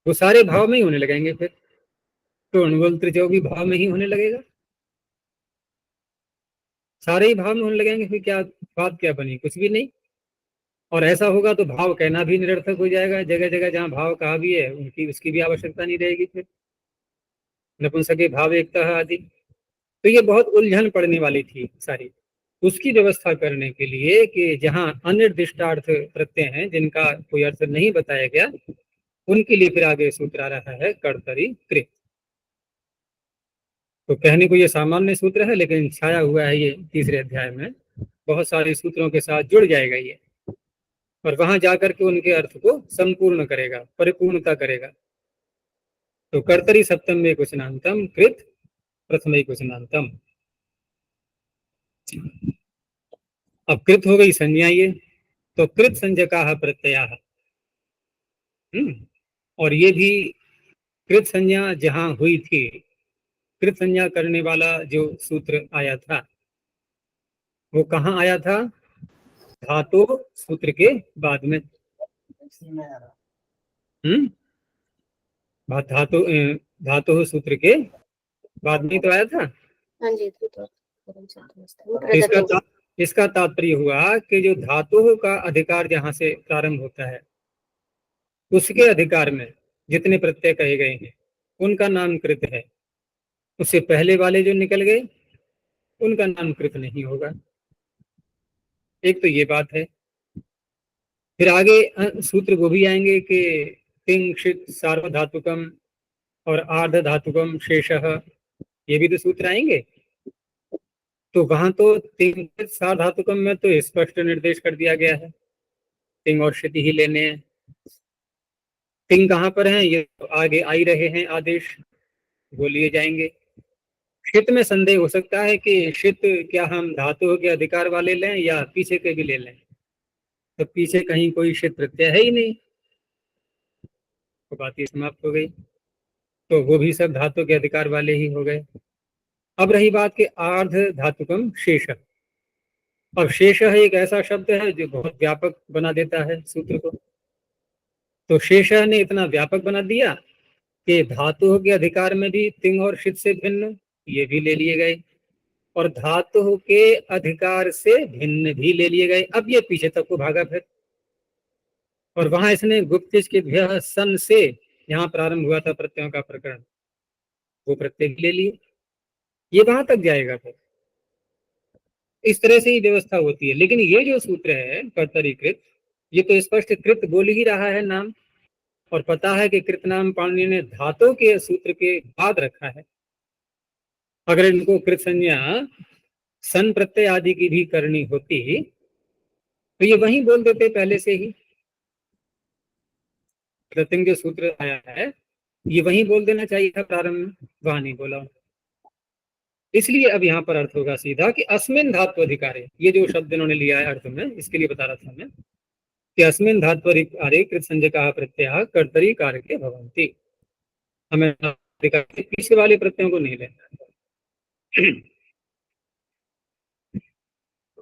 वो सारे भाव में ही होने लगेंगे फिर, तो अणुगुल त्रिचौ भी भाव में ही होने लगेगा, सारे ही भाव में होने लगेंगे, फिर क्या बात क्या बनी, कुछ भी नहीं। और ऐसा होगा तो भाव कहना भी निरर्थक हो जाएगा, जगह जगह जहाँ भाव कहा भी है उनकी उसकी भी आवश्यकता नहीं रहेगी फिर, नपुंसके भाव एकता आदि। तो ये बहुत उलझन पड़ने वाली थी सारी, उसकी व्यवस्था करने के लिए कि जहाँ अनिर्दिष्टार्थ प्रत्यय हैं जिनका कोई अर्थ नहीं बताया गया, उनके लिए फिर आगे सूत्र आ रहा है कर्तरी कृत। तो कहने को ये सामान्य सूत्र है, लेकिन छाया हुआ है ये तीसरे अध्याय में, बहुत सारे सूत्रों के साथ जुड़ जाएगा ये, और वहां जाकर के उनके अर्थ को संपूर्ण करेगा, परिपूर्णता करेगा। तो कर्तरी सप्तम में क्वचनांतम, कृत प्रथम क्वचनांतम। अब कृत हो गई संज्ञा ये, तो कृत संज्ञका प्रत्यया, और ये भी कृत संज्ञा जहां हुई थी, कृत संज्ञा करने वाला जो सूत्र आया था वो कहाँ आया था, धातु सूत्र के बाद में। धातु धातु सूत्र के बाद में तो आया था। हाँ जी, इसका तात्पर्य हुआ कि जो धातु का अधिकार जहां से प्रारंभ होता है उसके अधिकार में जितने प्रत्यय कहे गए हैं उनका नाम कृत है, उससे पहले वाले जो निकल गए उनका नाम कृत नहीं होगा। एक तो ये बात है। फिर आगे सूत्र वो भी आएंगे कि तिंग क्षित सार्वधातुकम और आर्ध धातुकम शेषः, ये भी तो सूत्र आएंगे। तो वहां तो तिंग सार्वधातुकम में तो स्पष्ट निर्देश कर दिया गया है, तिंग और क्षिति ही लेने हैं। तिंग कहाँ पर है, ये तो आगे आ ही रहे हैं आदेश, वो लिए जाएंगे। क्षित में संदेह हो सकता है कि क्षित क्या हम धातु के अधिकार वाले लें या पीछे के भी ले लें, तो पीछे कहीं कोई क्षित प्रत्यय है ही नहीं, तो बात ही समाप्त हो गई, तो वो भी सब धातु के अधिकार वाले ही हो गए। अब रही बात कि आर्ध धातुकम शेष, अब शेषः एक ऐसा शब्द है जो बहुत व्यापक बना देता है सूत्र को। तो शेषः ने इतना व्यापक बना दिया कि धातु के अधिकार में भी तिंग और शित से भिन्न ये भी ले लिए गए, और धातु के अधिकार से भिन्न भी ले लिए गए। अब ये पीछे तक को भागा फिर, और वहां इसने गुप्तिश के भ्यः सन से यहाँ प्रारंभ हुआ था प्रत्ययों का प्रकरण, वो प्रत्यय भी ले लिए, ये वहां तक जाएगा फिर। इस तरह से ही व्यवस्था होती है। लेकिन ये जो सूत्र है कर्तरीकृत, ये तो स्पष्ट कृत बोल ही रहा है नाम, और पता है कि कृत नाम पाणिनि ने धातु के सूत्र के बाद रखा है। अगर इनको कृत संज्ञा सन प्रत्यय आदि की भी करनी होती तो ये वहीं बोल देते पहले से ही। कृतिंग जो सूत्र आया है ये वहीं बोल देना चाहिए था प्रारंभ में, वहां नहीं बोला। इसलिए अब यहाँ पर अर्थ होगा सीधा कि अस्मिन धातु अधिकारे, ये जो शब्द इन्होंने लिया है अर्थ में, इसके लिए बता रहा था मैं कि अस्मिन धातु अधिकारे कृत संज्ञा प्रत्यय कर्तरी कार्य के भवंती। हमें अधिकार के पीछे वाले प्रत्ययों को नहीं लेना।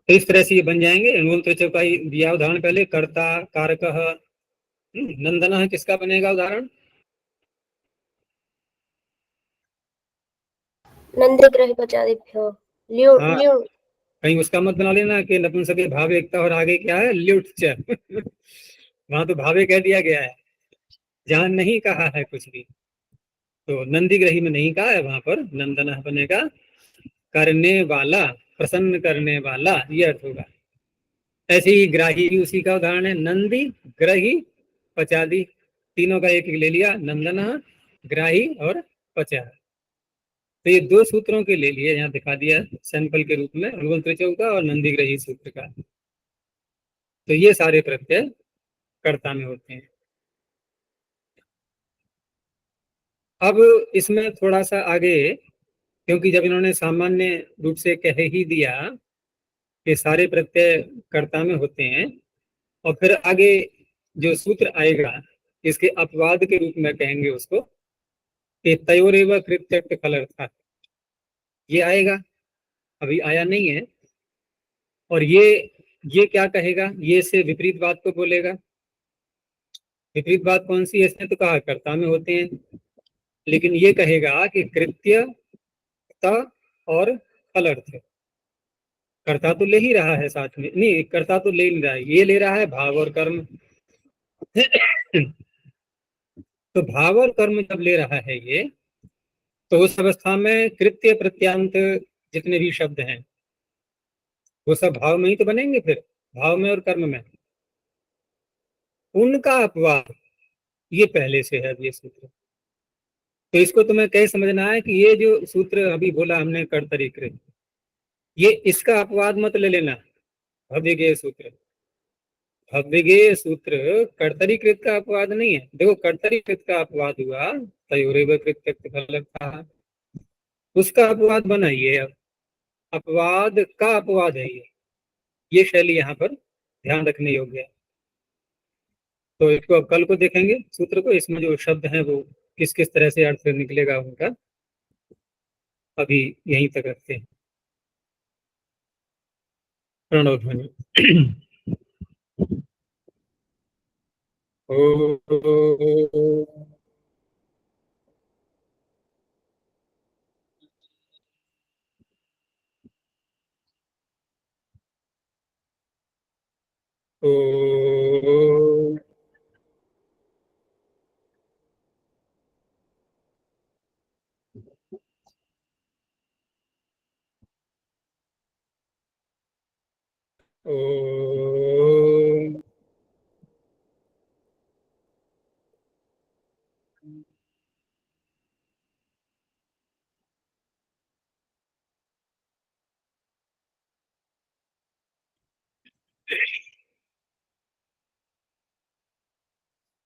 तो इस तरह से ये बन जाएंगे। तो का ही दिया उदाहरण पहले, कर्ता कारक नंदन किसका बनेगा उदाहरण? नंदग्रह पचादिभ्यो ल्यू हाँ, ल्यू कहीं उसका मत बना लेना कि नपुंसक भाव एकता और आगे क्या है ल्युट च। वहां तो भावे कह दिया गया है, जहां नहीं कहा है कुछ भी। तो नंदीग्रही में नहीं कहा है, वहां पर नंदन बनेगा करने वाला, प्रसन्न करने वाला, ये अर्थ होगा। ऐसे ही ग्राही भी उसी का उदाहरण है, नंदी ग्रही पचादी, तीनों का एक एक ले लिया, नंदन ग्राही और पचा। तो ये दो सूत्रों के ले लिए, यहाँ दिखा दिया सैंपल के रूप में, रुवन त्रिचौ का और नंदीग्रही सूत्र का। तो ये सारे प्रत्यय कर्ता में होते हैं। अब इसमें थोड़ा सा आगे, क्योंकि जब इन्होंने सामान्य रूप से कह ही दिया कि सारे प्रत्यय कर्ता में होते हैं, और फिर आगे जो सूत्र आएगा इसके अपवाद के रूप में कहेंगे उसको कि तयोरेव कृत्यक्त फलर्था, ये आएगा, अभी आया नहीं है। और ये क्या कहेगा, ये से विपरीत बात को बोलेगा। विपरीत बात कौन सी है? इसने तो कहा कर्ता में होते हैं, लेकिन ये कहेगा कि कृत्य और फलर्थ, कर्ता तो ले ही रहा है साथ में, नहीं कर्ता तो ले नहीं रहा है, ये ले रहा है भाव और कर्म। तो भाव और कर्म जब ले रहा है ये, तो उस अवस्था में कृत्य प्रत्यांत जितने भी शब्द हैं वो सब भाव में ही तो बनेंगे, फिर भाव में और कर्म में। उनका अपवाद ये पहले से है, अब ये सूत्र। तो इसको तुम्हें कैसे समझना है कि ये जो सूत्र अभी बोला हमने कर्तरीकृत, ये इसका अपवाद मत ले लेना, भव्यगेय सूत्र। भव्यगेय सूत्र कर्तरीकृत का अपवाद नहीं है। देखो कर्तरीकृत का अपवाद हुआ तयोरेव कृत्यक्त फलर्था, उसका अपवाद बना ये, अब अपवाद का अपवाद है ये शैली यहाँ पर ध्यान रखने योग्य है। तो इसको अब कल को देखेंगे सूत्र को, इसमें जो शब्द हैं वो किस किस तरह से अर्थ निकलेगा उनका। अभी यहीं तक रखते हैं। प्रणव ध्वनि। ओ ओ ओ